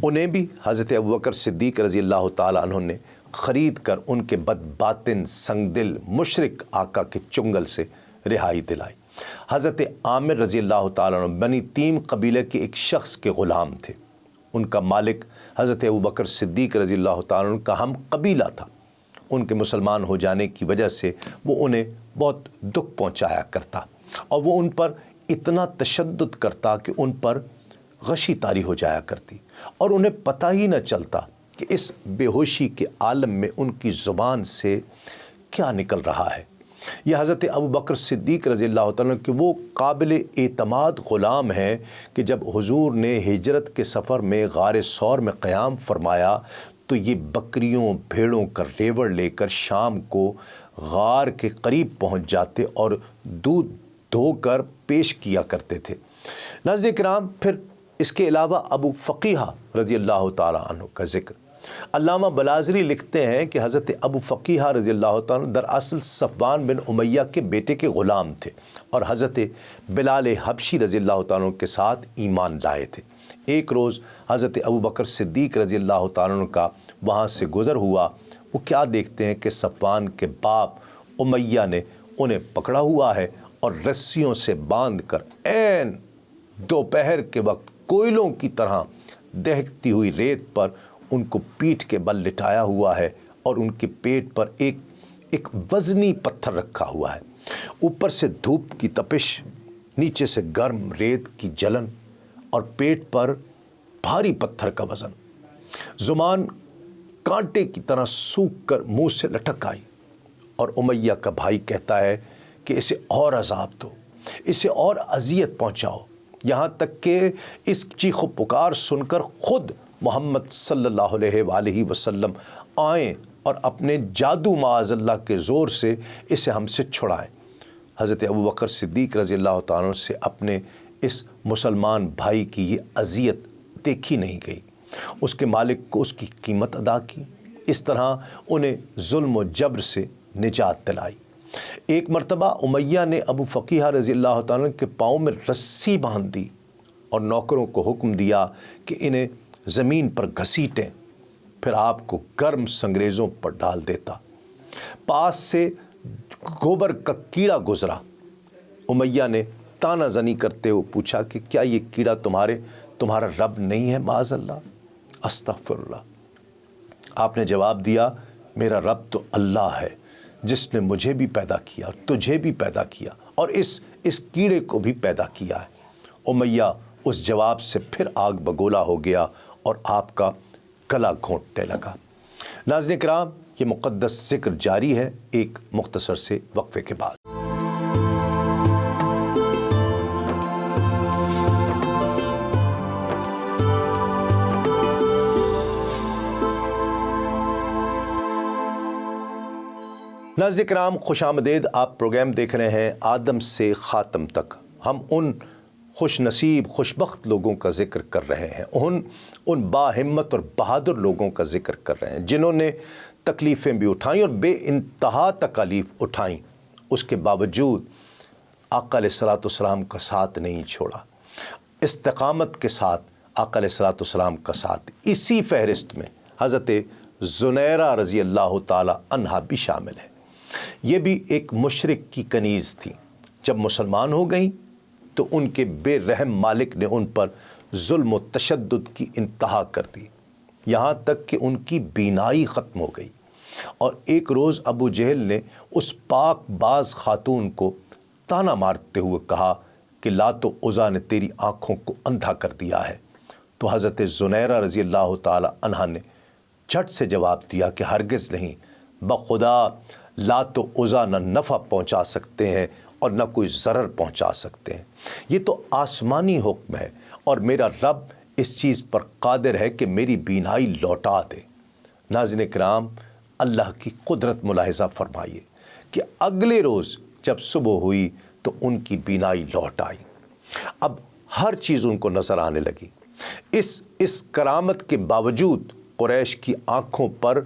انہیں بھی حضرت ابوبکر صدیق رضی اللہ تعالی عنہ نے خرید کر ان کے بد باطن سنگ دل مشرک آقا کے چنگل سے رہائی دلائی۔ حضرت عامر رضی اللہ تعالیٰ عنہ بنی تیم قبیلے کے ایک شخص کے غلام تھے۔ ان کا مالک حضرت ابوبکر صدیق رضی اللہ تعالیٰ عنہ کا ہم قبیلہ تھا۔ ان کے مسلمان ہو جانے کی وجہ سے وہ انہیں بہت دکھ پہنچایا کرتا، اور وہ ان پر اتنا تشدد کرتا کہ ان پر غشی طاری ہو جایا کرتی، اور انہیں پتہ ہی نہ چلتا کہ اس بے ہوشی کے عالم میں ان کی زبان سے کیا نکل رہا ہے۔ یہ حضرت ابوبکر صدیق رضی اللہ تعالیٰ کہ وہ قابل اعتماد غلام ہیں کہ جب حضور نے ہجرت کے سفر میں غار ثور میں قیام فرمایا تو یہ بکریوں بھیڑوں کا ریوڑ لے کر شام کو غار کے قریب پہنچ جاتے اور دودھ دھو کر پیش کیا کرتے تھے۔ ناظرین کرام، پھر اس کے علاوہ ابو فقیہ رضی اللہ تعالیٰ عنہ کا ذکر۔ علامہ بلازری لکھتے ہیں کہ حضرت ابو فقیہ رضی اللہ تعالیٰ دراصل صفوان بن امیہ کے بیٹے کے غلام تھے، اور حضرت بلال حبشی رضی اللہ تعالیٰ کے ساتھ ایمان لائے تھے۔ ایک روز حضرت ابوبکر صدیق رضی اللہ تعالیٰ کا وہاں سے گزر ہوا۔ وہ کیا دیکھتے ہیں کہ صفوان کے باپ امیہ نے انہیں پکڑا ہوا ہے اور رسیوں سے باندھ کر عین دوپہر کے وقت کوئلوں کی طرح دہکتی ہوئی ریت پر ان کو پیٹھ کے بل لٹایا ہوا ہے، اور ان کے پیٹ پر ایک وزنی پتھر رکھا ہوا ہے۔ اوپر سے دھوپ کی تپش، نیچے سے گرم ریت کی جلن، اور پیٹ پر بھاری پتھر کا وزن۔ زبان کانٹے کی طرح سوکھ کر منہ سے لٹک آئی، اور امیہ کا بھائی کہتا ہے کہ اسے اور عذاب دو، اسے اور اذیت پہنچاؤ، یہاں تک کہ اس چیخ و پکار سن کر خود محمد صلی اللہ علیہ وآلہ وسلم آئیں اور اپنے جادو معاذ اللہ کے زور سے اسے ہم سے چھڑائیں۔ حضرت ابوبکر صدیق رضی اللہ تعالیٰ سے اپنے اس مسلمان بھائی کی یہ اذیت دیکھی نہیں گئی، اس کے مالک کو اس کی قیمت ادا کی، اس طرح انہیں ظلم و جبر سے نجات دلائی۔ ایک مرتبہ امیہ نے ابو فقیہ رضی اللہ تعالیٰ کے پاؤں میں رسی باندھ دی اور نوکروں کو حکم دیا کہ انہیں زمین پر گھسیٹیں، پھر آپ کو گرم سنگریزوں پر ڈال دیتا۔ پاس سے گوبر کا کیڑا گزرا۔ امیہ نے تانا زنی کرتے ہوئے پوچھا کہ کیا یہ کیڑا تمہارا رب نہیں ہے؟ معاذ اللہ، استغفر اللہ۔ آپ نے جواب دیا، میرا رب تو اللہ ہے جس نے مجھے بھی پیدا کیا، تجھے بھی پیدا کیا اور اس کیڑے کو بھی پیدا کیا ہے۔ امیہ اس جواب سے پھر آگ بگولا ہو گیا اور آپ کا گلا گھونٹنے لگا۔ ناظرین کرام، یہ مقدس ذکر جاری ہے ایک مختصر سے وقفے کے بعد۔ ناظرین کرام، خوش آمدید۔ آپ پروگرام دیکھ رہے ہیں آدم سے خاتم تک۔ ہم ان خوش نصیب خوش بخت لوگوں کا ذکر کر رہے ہیں، ان باہمت اور بہادر لوگوں کا ذکر کر رہے ہیں جنہوں نے تکلیفیں بھی اٹھائیں اور بے انتہا تکالیف اٹھائیں، اس کے باوجود آقا علیہ الصلوۃ والسلام کا ساتھ نہیں چھوڑا، استقامت کے ساتھ آقا علیہ الصلوۃ والسلام کا ساتھ۔ اسی فہرست میں حضرت زنیرہ رضی اللہ تعالی عنہا بھی شامل ہے۔ یہ بھی ایک مشرک کی کنیز تھی۔ جب مسلمان ہو گئیں تو ان کے بے رحم مالک نے ان پر ظلم و تشدد کی انتہا کر دی، یہاں تک کہ ان کی بینائی ختم ہو گئی۔ اور ایک روز ابو جہل نے اس پاک باز خاتون کو تانا مارتے ہوئے کہا کہ لات و عزیٰ نے تیری آنکھوں کو اندھا کر دیا ہے۔ تو حضرت زنیرہ رضی اللہ تعالی عنہا نے جھٹ سے جواب دیا کہ ہرگز نہیں، بخدا لات و عزیٰ نہ نفع پہنچا سکتے ہیں اور نہ کوئی ضرر پہنچا سکتے ہیں، یہ تو آسمانی حکم ہے اور میرا رب اس چیز پر قادر ہے کہ میری بینائی لوٹا دے۔ ناظرین کرام، اللہ کی قدرت ملاحظہ فرمائیے کہ اگلے روز جب صبح ہوئی تو ان کی بینائی لوٹ آئی، اب ہر چیز ان کو نظر آنے لگی۔ اس کرامت کے باوجود قریش کی آنکھوں پر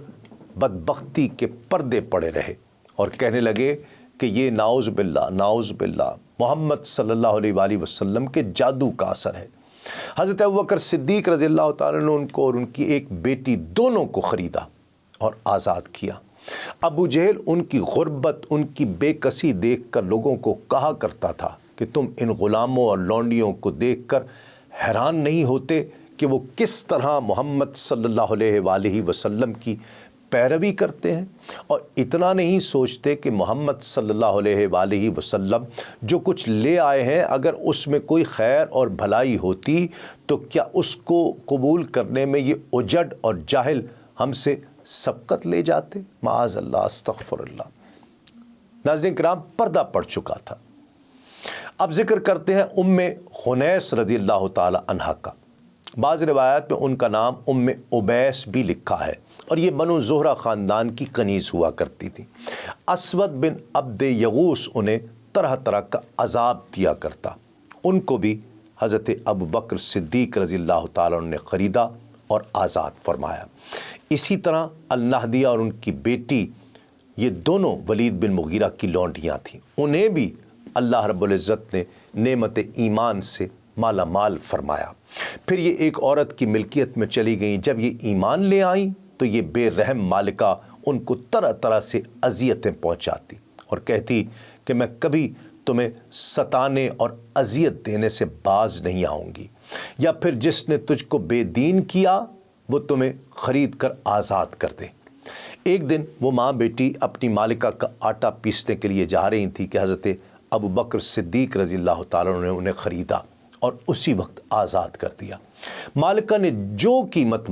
بدبختی کے پردے پڑے رہے اور کہنے لگے کہ یہ نعوذ باللہ محمد صلی اللہ علیہ وآلہ وسلم کے جادو کا اثر ہے۔ حضرت ابوبکر صدیق رضی اللہ تعالیٰ نے ان کو اور ان کی ایک بیٹی دونوں کو خریدا اور آزاد کیا۔ ابو جہل ان کی غربت، ان کی بے کسی دیکھ کر لوگوں کو کہا کرتا تھا کہ تم ان غلاموں اور لونڈیوں کو دیکھ کر حیران نہیں ہوتے کہ وہ کس طرح محمد صلی اللہ علیہ وآلہ وسلم کی پیروی کرتے ہیں، اور اتنا نہیں سوچتے کہ محمد صلی اللہ علیہ وآلہ وسلم جو کچھ لے آئے ہیں اگر اس میں کوئی خیر اور بھلائی ہوتی تو کیا اس کو قبول کرنے میں یہ اجڑ اور جاہل ہم سے سبقت لے جاتے؟ معاذ اللہ، استغفر اللہ۔ ناظرین کرام، پردہ پڑ چکا تھا۔ اب ذکر کرتے ہیں خنیس رضی اللہ تعالی عنہا کا۔ بعض روایات میں ان کا نام عبیس بھی لکھا ہے اور یہ بنو زہرہ خاندان کی کنیز ہوا کرتی تھی۔ اسود بن عبد یغوث انہیں طرح طرح کا عذاب دیا کرتا۔ ان کو بھی حضرت ابوبکر صدیق رضی اللہ تعالیٰ نے خریدا اور آزاد فرمایا۔ اسی طرح النہدیہ اور ان کی بیٹی، یہ دونوں ولید بن مغیرہ کی لونڈیاں تھیں، انہیں بھی اللہ رب العزت نے نعمت ایمان سے مالا مال فرمایا۔ پھر یہ ایک عورت کی ملکیت میں چلی گئیں۔ جب یہ ایمان لے آئیں تو یہ بے رحم مالکہ ان کو طرح طرح سے اذیتیں پہنچاتی اور کہتی کہ میں کبھی تمہیں ستانے اور اذیت دینے سے باز نہیں آؤں گی، یا پھر جس نے تجھ کو بے دین کیا وہ تمہیں خرید کر آزاد کر دے۔ ایک دن وہ ماں بیٹی اپنی مالکہ کا آٹا پیسنے کے لیے جا رہی تھی کہ حضرت ابوبکر صدیق رضی اللہ تعالیٰ نے انہیں خریدا اور اسی وقت آزاد کر دیا۔ مالکہ نے جو قیمت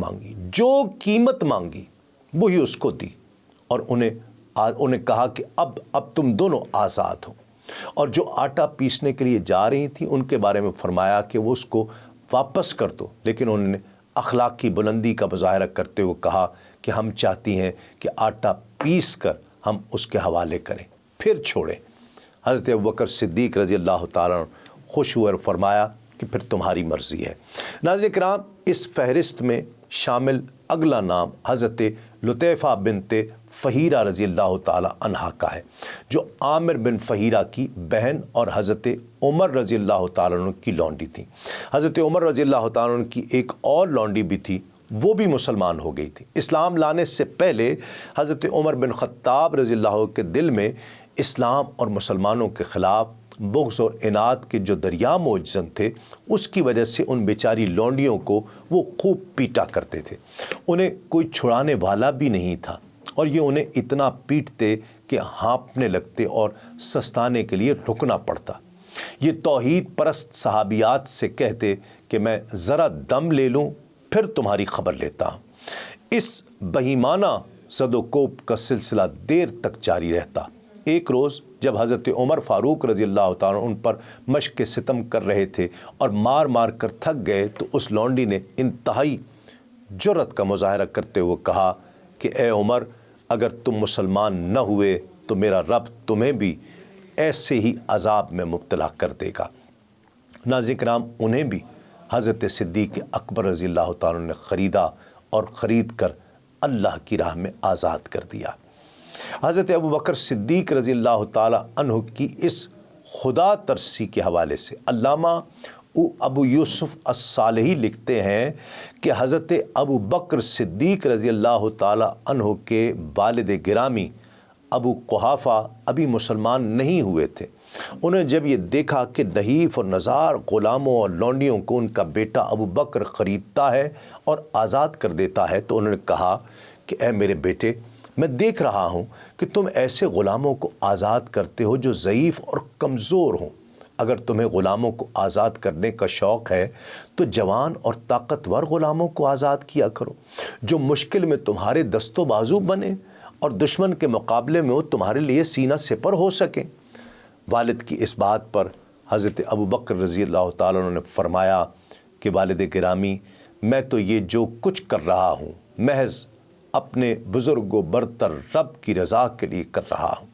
مانگی وہی اس کو دی اور انہیں کہا کہ اب تم دونوں آزاد ہو۔ اور جو آٹا پیسنے کے لیے جا رہی تھیں ان کے بارے میں فرمایا کہ وہ اس کو واپس کر دو، لیکن انہوں نے اخلاقی بلندی کا مظاہرہ کرتے ہوئے کہا کہ ہم چاہتی ہیں کہ آٹا پیس کر ہم اس کے حوالے کریں، پھر چھوڑیں۔ حضرت ابوبکر صدیق رضی اللہ تعالیٰ خوش ہوئے اور فرمایا کہ پھر تمہاری مرضی ہے۔ ناظرین کرام، اس فہرست میں شامل اگلا نام حضرت لطیفہ بنت فہیرہ رضی اللہ تعالی عنہا کا ہے، جو عامر بن فہیرہ کی بہن اور حضرت عمر رضی اللہ تعالیٰ عنہ کی لونڈی تھی۔ حضرت عمر رضی اللہ تعالیٰ عنہ کی ایک اور لونڈی بھی تھی، وہ بھی مسلمان ہو گئی تھی۔ اسلام لانے سے پہلے حضرت عمر بن خطاب رضی اللہ عنہ کے دل میں اسلام اور مسلمانوں کے خلاف بغض اور عناد کے جو دریا موجزن تھے، اس کی وجہ سے ان بیچاری لونڈیوں کو وہ خوب پیٹا کرتے تھے۔ انہیں کوئی چھڑانے والا بھی نہیں تھا، اور یہ انہیں اتنا پیٹتے کہ ہانپنے لگتے اور سستانے کے لیے رکنا پڑتا۔ یہ توحید پرست صحابیات سے کہتے کہ میں ذرا دم لے لوں پھر تمہاری خبر لیتا ہوں۔ اس بہیمانہ زد و کوب کا سلسلہ دیر تک جاری رہتا۔ ایک روز جب حضرت عمر فاروق رضی اللہ تعالیٰ ان پر مشق ستم کر رہے تھے اور مار مار کر تھک گئے، تو اس لونڈی نے انتہائی جرأت کا مظاہرہ کرتے ہوئے کہا کہ اے عمر، اگر تم مسلمان نہ ہوئے تو میرا رب تمہیں بھی ایسے ہی عذاب میں مبتلا کر دے گا۔ ناظرین کرام، انہیں بھی حضرت صدیق اکبر رضی اللہ تعالیٰ نے خریدا اور خرید کر اللہ کی راہ میں آزاد کر دیا۔ حضرت ابو بکر صدیق رضی اللہ تعالیٰ عنہ کی اس خدا ترسی کے حوالے سے علامہ ابو یوسف الصالحی لکھتے ہیں کہ حضرت ابو بکر صدیق رضی اللہ تعالیٰ عنہ کے والد گرامی ابو قحافہ ابھی مسلمان نہیں ہوئے تھے۔ انہیں جب یہ دیکھا کہ نحیف اور نزار غلاموں اور لونڈیوں کو ان کا بیٹا ابو بکر خریدتا ہے اور آزاد کر دیتا ہے، تو انہوں نے کہا کہ اے میرے بیٹے، میں دیکھ رہا ہوں کہ تم ایسے غلاموں کو آزاد کرتے ہو جو ضعیف اور کمزور ہوں۔ اگر تمہیں غلاموں کو آزاد کرنے کا شوق ہے تو جوان اور طاقتور غلاموں کو آزاد کیا کرو، جو مشکل میں تمہارے دست و بازو بنے اور دشمن کے مقابلے میں وہ تمہارے لیے سینہ سپر ہو سکیں۔ والد کی اس بات پر حضرت ابو بکر رضی اللہ تعالیٰ عنہ نے فرمایا کہ والد گرامی، میں تو یہ جو کچھ کر رہا ہوں محض اپنے بزرگ و برتر رب کی رضا کے لیے کر رہا ہوں۔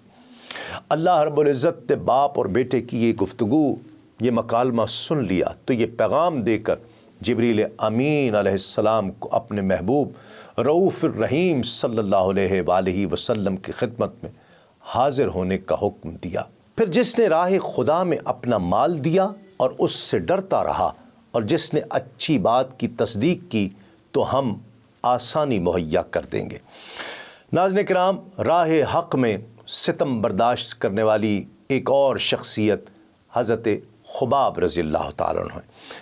اللہ رب العزت نے باپ اور بیٹے کی یہ گفتگو، یہ مکالمہ سن لیا تو یہ پیغام دے کر جبریل امین علیہ السلام کو اپنے محبوب رؤوف الرحیم صلی اللہ علیہ وآلہ وسلم کی خدمت میں حاضر ہونے کا حکم دیا۔ پھر جس نے راہ خدا میں اپنا مال دیا اور اس سے ڈرتا رہا، اور جس نے اچھی بات کی تصدیق کی، تو ہم آسانی مہیا کر دیں گے۔ ناظرین کرام، راہ حق میں ستم برداشت کرنے والی ایک اور شخصیت حضرت خباب رضی اللہ تعالیٰ عنہ ہے۔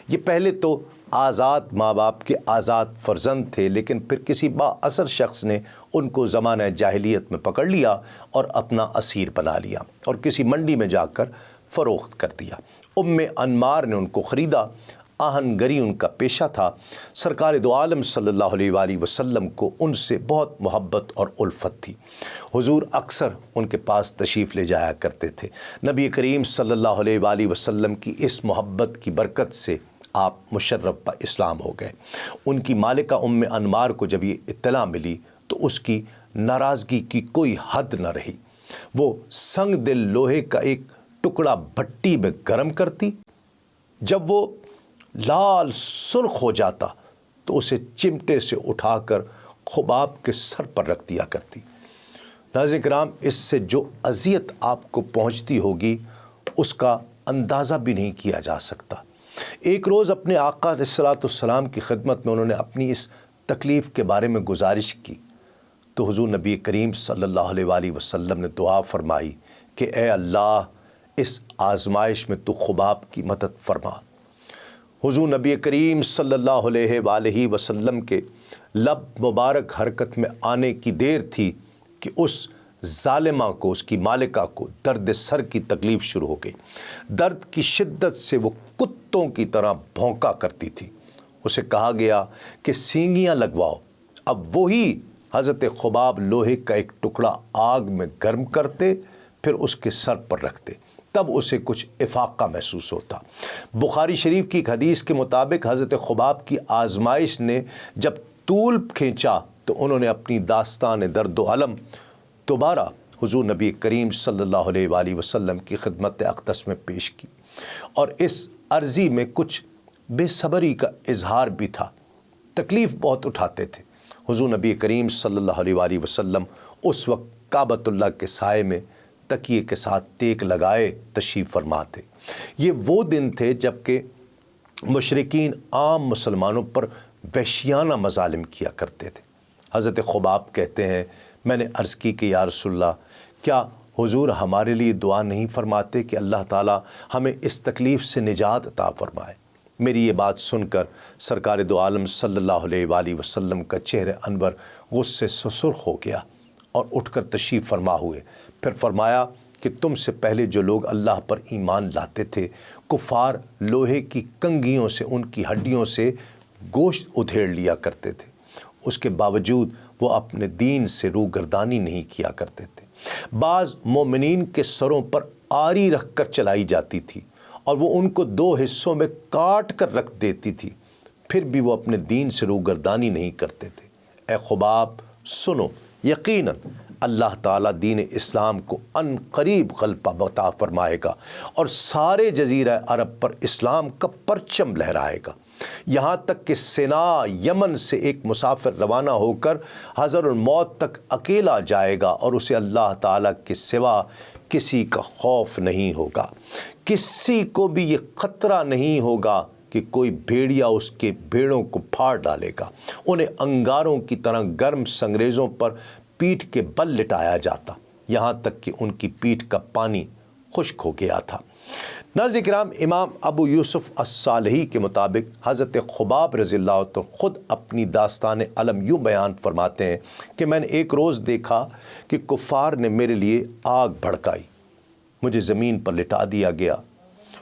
یہ پہلے تو آزاد ماں باپ کے آزاد فرزند تھے، لیکن پھر کسی با اثر شخص نے ان کو زمانہ جاہلیت میں پکڑ لیا اور اپنا اسیر بنا لیا اور کسی منڈی میں جا کر فروخت کر دیا۔ ام انمار نے ان کو خریدا۔ آہن گری ان کا پیشہ تھا۔ سرکار دو عالم صلی اللہ علیہ وآلہ وسلم کو ان سے بہت محبت اور الفت تھی۔ حضور اکثر ان کے پاس تشریف لے جایا کرتے تھے۔ نبی کریم صلی اللہ علیہ وآلہ وسلم کی اس محبت کی برکت سے آپ مشرف با اسلام ہو گئے۔ ان کی مالکہ ام انمار کو جب یہ اطلاع ملی تو اس کی ناراضگی کی کوئی حد نہ رہی۔ وہ سنگ دل لوہے کا ایک ٹکڑا بھٹی میں گرم کرتی، جب وہ لال سرخ ہو جاتا تو اسے چمٹے سے اٹھا کر خباب کے سر پر رکھ دیا کرتی۔ ناظرین کرام، اس سے جو اذیت آپ کو پہنچتی ہوگی اس کا اندازہ بھی نہیں کیا جا سکتا۔ ایک روز اپنے آقا علیہ الصلوۃ والسلام کی خدمت میں انہوں نے اپنی اس تکلیف کے بارے میں گزارش کی تو حضور نبی کریم صلی اللہ علیہ وآلہ وسلم نے دعا فرمائی کہ اے اللہ، اس آزمائش میں تو خباب کی مدد فرما۔ حضور نبی کریم صلی اللہ علیہ وآلہ وسلم کے لب مبارک حرکت میں آنے کی دیر تھی کہ اس ظالمہ کو، اس کی مالکہ کو درد سر کی تکلیف شروع ہو گئی۔ درد کی شدت سے وہ کتوں کی طرح بھونکا کرتی تھی۔ اسے کہا گیا کہ سینگیاں لگواؤ۔ اب وہی حضرت خباب لوہے کا ایک ٹکڑا آگ میں گرم کرتے، پھر اس کے سر پر رکھتے، تب اسے کچھ افاقہ محسوس ہوتا۔ بخاری شریف کی ایک حدیث کے مطابق حضرت خباب کی آزمائش نے جب طول کھینچا تو انہوں نے اپنی داستان درد و علم دوبارہ حضور نبی کریم صلی اللہ علیہ وآلہ وسلم کی خدمت اقدس میں پیش کی، اور اس عرضی میں کچھ بے صبری کا اظہار بھی تھا۔ تکلیف بہت اٹھاتے تھے۔ حضور نبی کریم صلی اللہ علیہ وآلہ وسلم اس وقت کعبۃ اللہ کے سائے میں تکیے کے ساتھ ٹیک لگائے تشریف فرما تھے۔ یہ وہ دن تھے جب کہ مشرکین عام مسلمانوں پر وحشیانہ مظالم کیا کرتے تھے۔ حضرت خباب کہتے ہیں میں نے عرض کی کہ یا رسول اللہ کیا حضور ہمارے لیے دعا نہیں فرماتے کہ اللہ تعالیٰ ہمیں اس تکلیف سے نجات عطا فرمائے؟ میری یہ بات سن کر سرکار دو عالم صلی اللہ علیہ وآلہ وسلم کا چہرہ انور غصے سے سرخ ہو گیا اور اٹھ کر تشریف فرما ہوئے۔ پھر فرمایا کہ تم سے پہلے جو لوگ اللہ پر ایمان لاتے تھے کفار لوہے کی کنگھیوں سے ان کی ہڈیوں سے گوشت ادھیڑ لیا کرتے تھے، اس کے باوجود وہ اپنے دین سے روگردانی نہیں کیا کرتے تھے۔ بعض مومنین کے سروں پر آری رکھ کر چلائی جاتی تھی اور وہ ان کو دو حصوں میں کاٹ کر رکھ دیتی تھی، پھر بھی وہ اپنے دین سے روگردانی نہیں کرتے تھے۔ اے خباب سنو، یقیناً اللہ تعالیٰ دین اسلام کو ان قریب غلبہ عطا فرمائے گا اور سارے جزیرہ عرب پر اسلام کا پرچم لہرائے گا، یہاں تک کہ سنا یمن سے ایک مسافر روانہ ہو کر حضر الموت تک اکیلا جائے گا اور اسے اللہ تعالیٰ کے سوا کسی کا خوف نہیں ہوگا۔ کسی کو بھی یہ خطرہ نہیں ہوگا کہ کوئی بھیڑیا اس کے بھیڑوں کو پھاڑ ڈالے گا۔ انہیں انگاروں کی طرح گرم سنگریزوں پر پیٹھ کے بل لٹایا جاتا، یہاں تک کہ ان کی پیٹھ کا پانی خشک ہو گیا تھا۔ ناظرین کرام، امام ابو یوسف الصالحی کے مطابق حضرت خباب رضی اللہ عنہ خود اپنی داستان علم یوں بیان فرماتے ہیں کہ میں نے ایک روز دیکھا کہ کفار نے میرے لیے آگ بھڑکائی، مجھے زمین پر لٹا دیا گیا،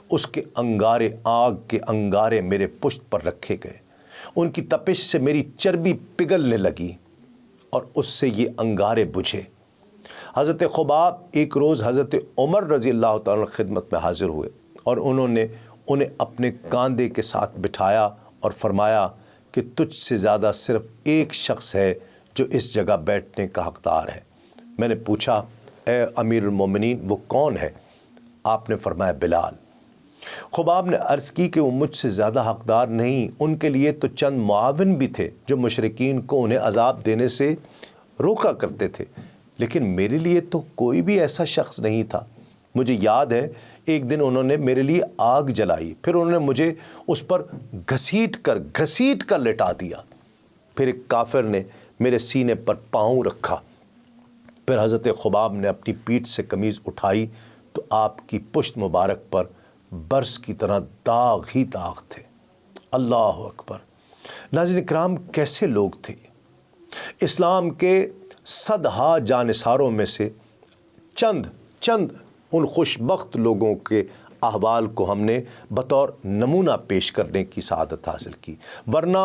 اس کے انگارے آگ کے انگارے میرے پشت پر رکھے گئے، ان کی تپش سے میری چربی پگھلنے لگی اور اس سے یہ انگارے بجھے۔ حضرت خباب ایک روز حضرت عمر رضی اللہ تعالیٰ خدمت میں حاضر ہوئے اور انہوں نے انہیں اپنے کاندھے کے ساتھ بٹھایا اور فرمایا کہ تجھ سے زیادہ صرف ایک شخص ہے جو اس جگہ بیٹھنے کا حقدار ہے۔ میں نے پوچھا اے امیر المومنین وہ کون ہے؟ آپ نے فرمایا بلال۔ خباب نے عرض کی کہ وہ مجھ سے زیادہ حقدار نہیں، ان کے لیے تو چند معاون بھی تھے جو مشرکین کو انہیں عذاب دینے سے روکا کرتے تھے، لیکن میرے لیے تو کوئی بھی ایسا شخص نہیں تھا۔ مجھے یاد ہے ایک دن انہوں نے میرے لیے آگ جلائی، پھر انہوں نے مجھے اس پر گھسیٹ کر لٹا دیا، پھر ایک کافر نے میرے سینے پر پاؤں رکھا، پھر حضرت خباب نے اپنی پیٹھ سے قمیض اٹھائی تو آپ کی پشت مبارک پر برس کی طرح داغ ہی داغ تھے۔ اللہ اکبر۔ ناظرین کرام، کیسے لوگ تھے؟ اسلام کے صدہا جانثاروں میں سے چند ان خوش بخت لوگوں کے احوال کو ہم نے بطور نمونہ پیش کرنے کی سعادت حاصل کی، ورنہ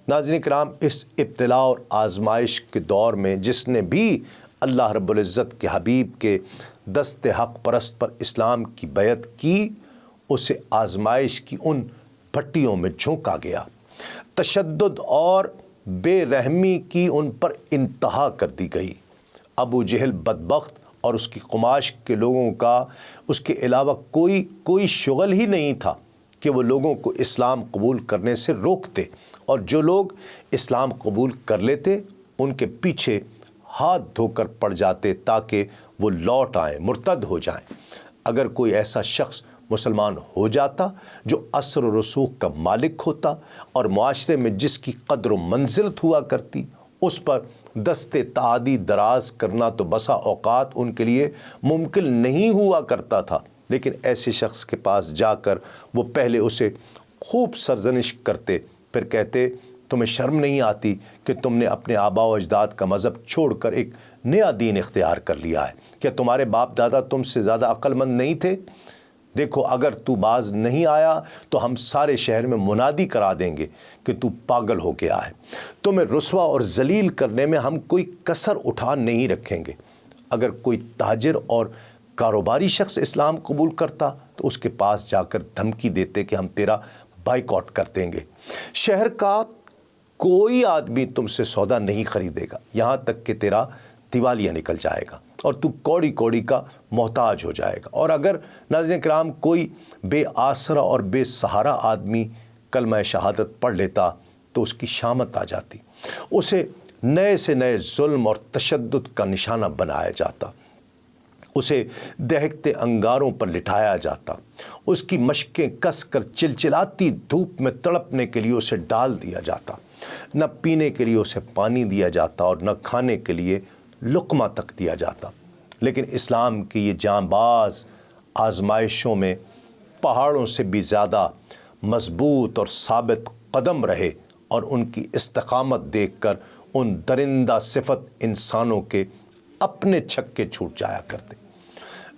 ناظرین کرام اس ابتلا اور آزمائش کے دور میں جس نے بھی اللہ رب العزت کے حبیب کے دست حق پرست پر اسلام کی بیعت کی، اسے آزمائش کی ان بھٹیوں میں جھونکا گیا، تشدد اور بے رحمی کی ان پر انتہا کر دی گئی۔ ابو جہل بدبخت اور اس کی قماش کے لوگوں کا اس کے علاوہ کوئی شغل ہی نہیں تھا کہ وہ لوگوں کو اسلام قبول کرنے سے روکتے، اور جو لوگ اسلام قبول کر لیتے ان کے پیچھے ہاتھ دھو کر پڑ جاتے تاکہ وہ لوٹ آئیں، مرتد ہو جائیں۔ اگر کوئی ایسا شخص مسلمان ہو جاتا جو اثر و رسوخ کا مالک ہوتا اور معاشرے میں جس کی قدر و منزلت ہوا کرتی، اس پر دست تعدی دراز کرنا تو بسا اوقات ان کے لیے ممکن نہیں ہوا کرتا تھا، لیکن ایسے شخص کے پاس جا کر وہ پہلے اسے خوب سرزنش کرتے، پھر کہتے تمہیں شرم نہیں آتی کہ تم نے اپنے آباء و اجداد کا مذہب چھوڑ کر ایک نیا دین اختیار کر لیا ہے؟ کیا تمہارے باپ دادا تم سے زیادہ عقل مند نہیں تھے؟ دیکھو اگر تو باز نہیں آیا تو ہم سارے شہر میں منادی کرا دیں گے کہ تو پاگل ہو گیا ہے۔ تمہیں رسوا اور ذلیل کرنے میں ہم کوئی کسر اٹھا نہیں رکھیں گے۔ اگر کوئی تاجر اور کاروباری شخص اسلام قبول کرتا تو اس کے پاس جا کر دھمکی دیتے کہ ہم تیرا بائیکاٹ کر دیں گے۔ شہر کا کوئی آدمی تم سے سودا نہیں خریدے گا، یہاں تک کہ تیرا دیوالیہ نکل جائے گا اور تو کوڑی کوڑی کا محتاج ہو جائے گا۔ اور اگر ناظرین کرام کوئی بے آسرا اور بے سہارا آدمی کلمہ شہادت پڑھ لیتا تو اس کی شامت آ جاتی، اسے نئے سے نئے ظلم اور تشدد کا نشانہ بنایا جاتا، اسے دہکتے انگاروں پر لٹایا جاتا، اس کی مشقیں کس کر چلچلاتی دھوپ میں تڑپنے کے لیے اسے ڈال دیا جاتا، نہ پینے کے لیے اسے پانی دیا جاتا اور نہ کھانے کے لیے لقمہ تک دیا جاتا۔ لیکن اسلام کی یہ جانباز آزمائشوں میں پہاڑوں سے بھی زیادہ مضبوط اور ثابت قدم رہے، اور ان کی استقامت دیکھ کر ان درندہ صفت انسانوں کے اپنے چھکے چھوٹ جایا کرتے۔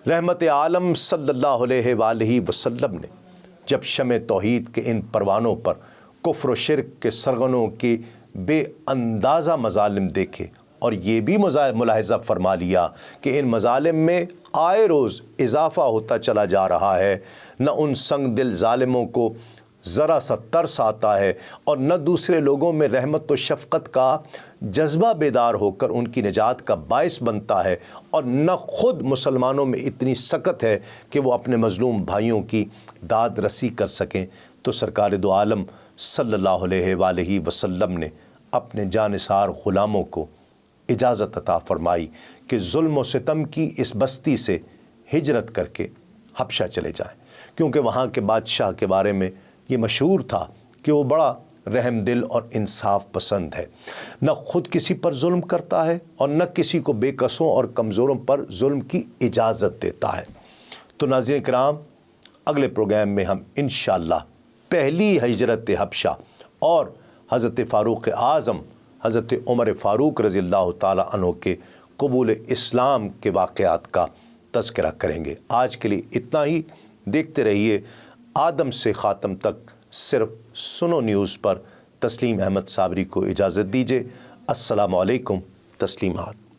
رحمت عالم صلی اللہ علیہ وآلہ وسلم نے جب شمع توحید کے ان پروانوں پر کفر و شرک کے سرغنوں کی بے اندازہ مظالم دیکھے، اور یہ بھی ملاحظہ فرما لیا کہ ان مظالم میں آئے روز اضافہ ہوتا چلا جا رہا ہے، نہ ان سنگ دل ظالموں کو ذرا سا ترس آتا ہے، اور نہ دوسرے لوگوں میں رحمت و شفقت کا جذبہ بیدار ہو کر ان کی نجات کا باعث بنتا ہے، اور نہ خود مسلمانوں میں اتنی سکت ہے کہ وہ اپنے مظلوم بھائیوں کی داد رسی کر سکیں، تو سرکار دو عالم صلی اللہ علیہ وآلہ وسلم نے اپنے جانثار غلاموں کو اجازت عطا فرمائی کہ ظلم و ستم کی اس بستی سے ہجرت کر کے حبشہ چلے جائیں، کیونکہ وہاں کے بادشاہ کے بارے میں یہ مشہور تھا کہ وہ بڑا رحم دل اور انصاف پسند ہے، نہ خود کسی پر ظلم کرتا ہے اور نہ کسی کو بے کسوں اور کمزوروں پر ظلم کی اجازت دیتا ہے۔ تو ناظرین کرام، اگلے پروگرام میں ہم انشاءاللہ پہلی ہجرت حبشہ اور حضرت فاروق اعظم حضرت عمر فاروق رضی اللہ تعالیٰ عنہ کے قبول اسلام کے واقعات کا تذکرہ کریں گے۔ آج کے لیے اتنا ہی۔ دیکھتے رہیے آدم سے خاتم تک صرف سنو نیوز پر۔ تسلیم احمد صابری کو اجازت دیجیے۔ السلام علیکم۔ تسلیمات۔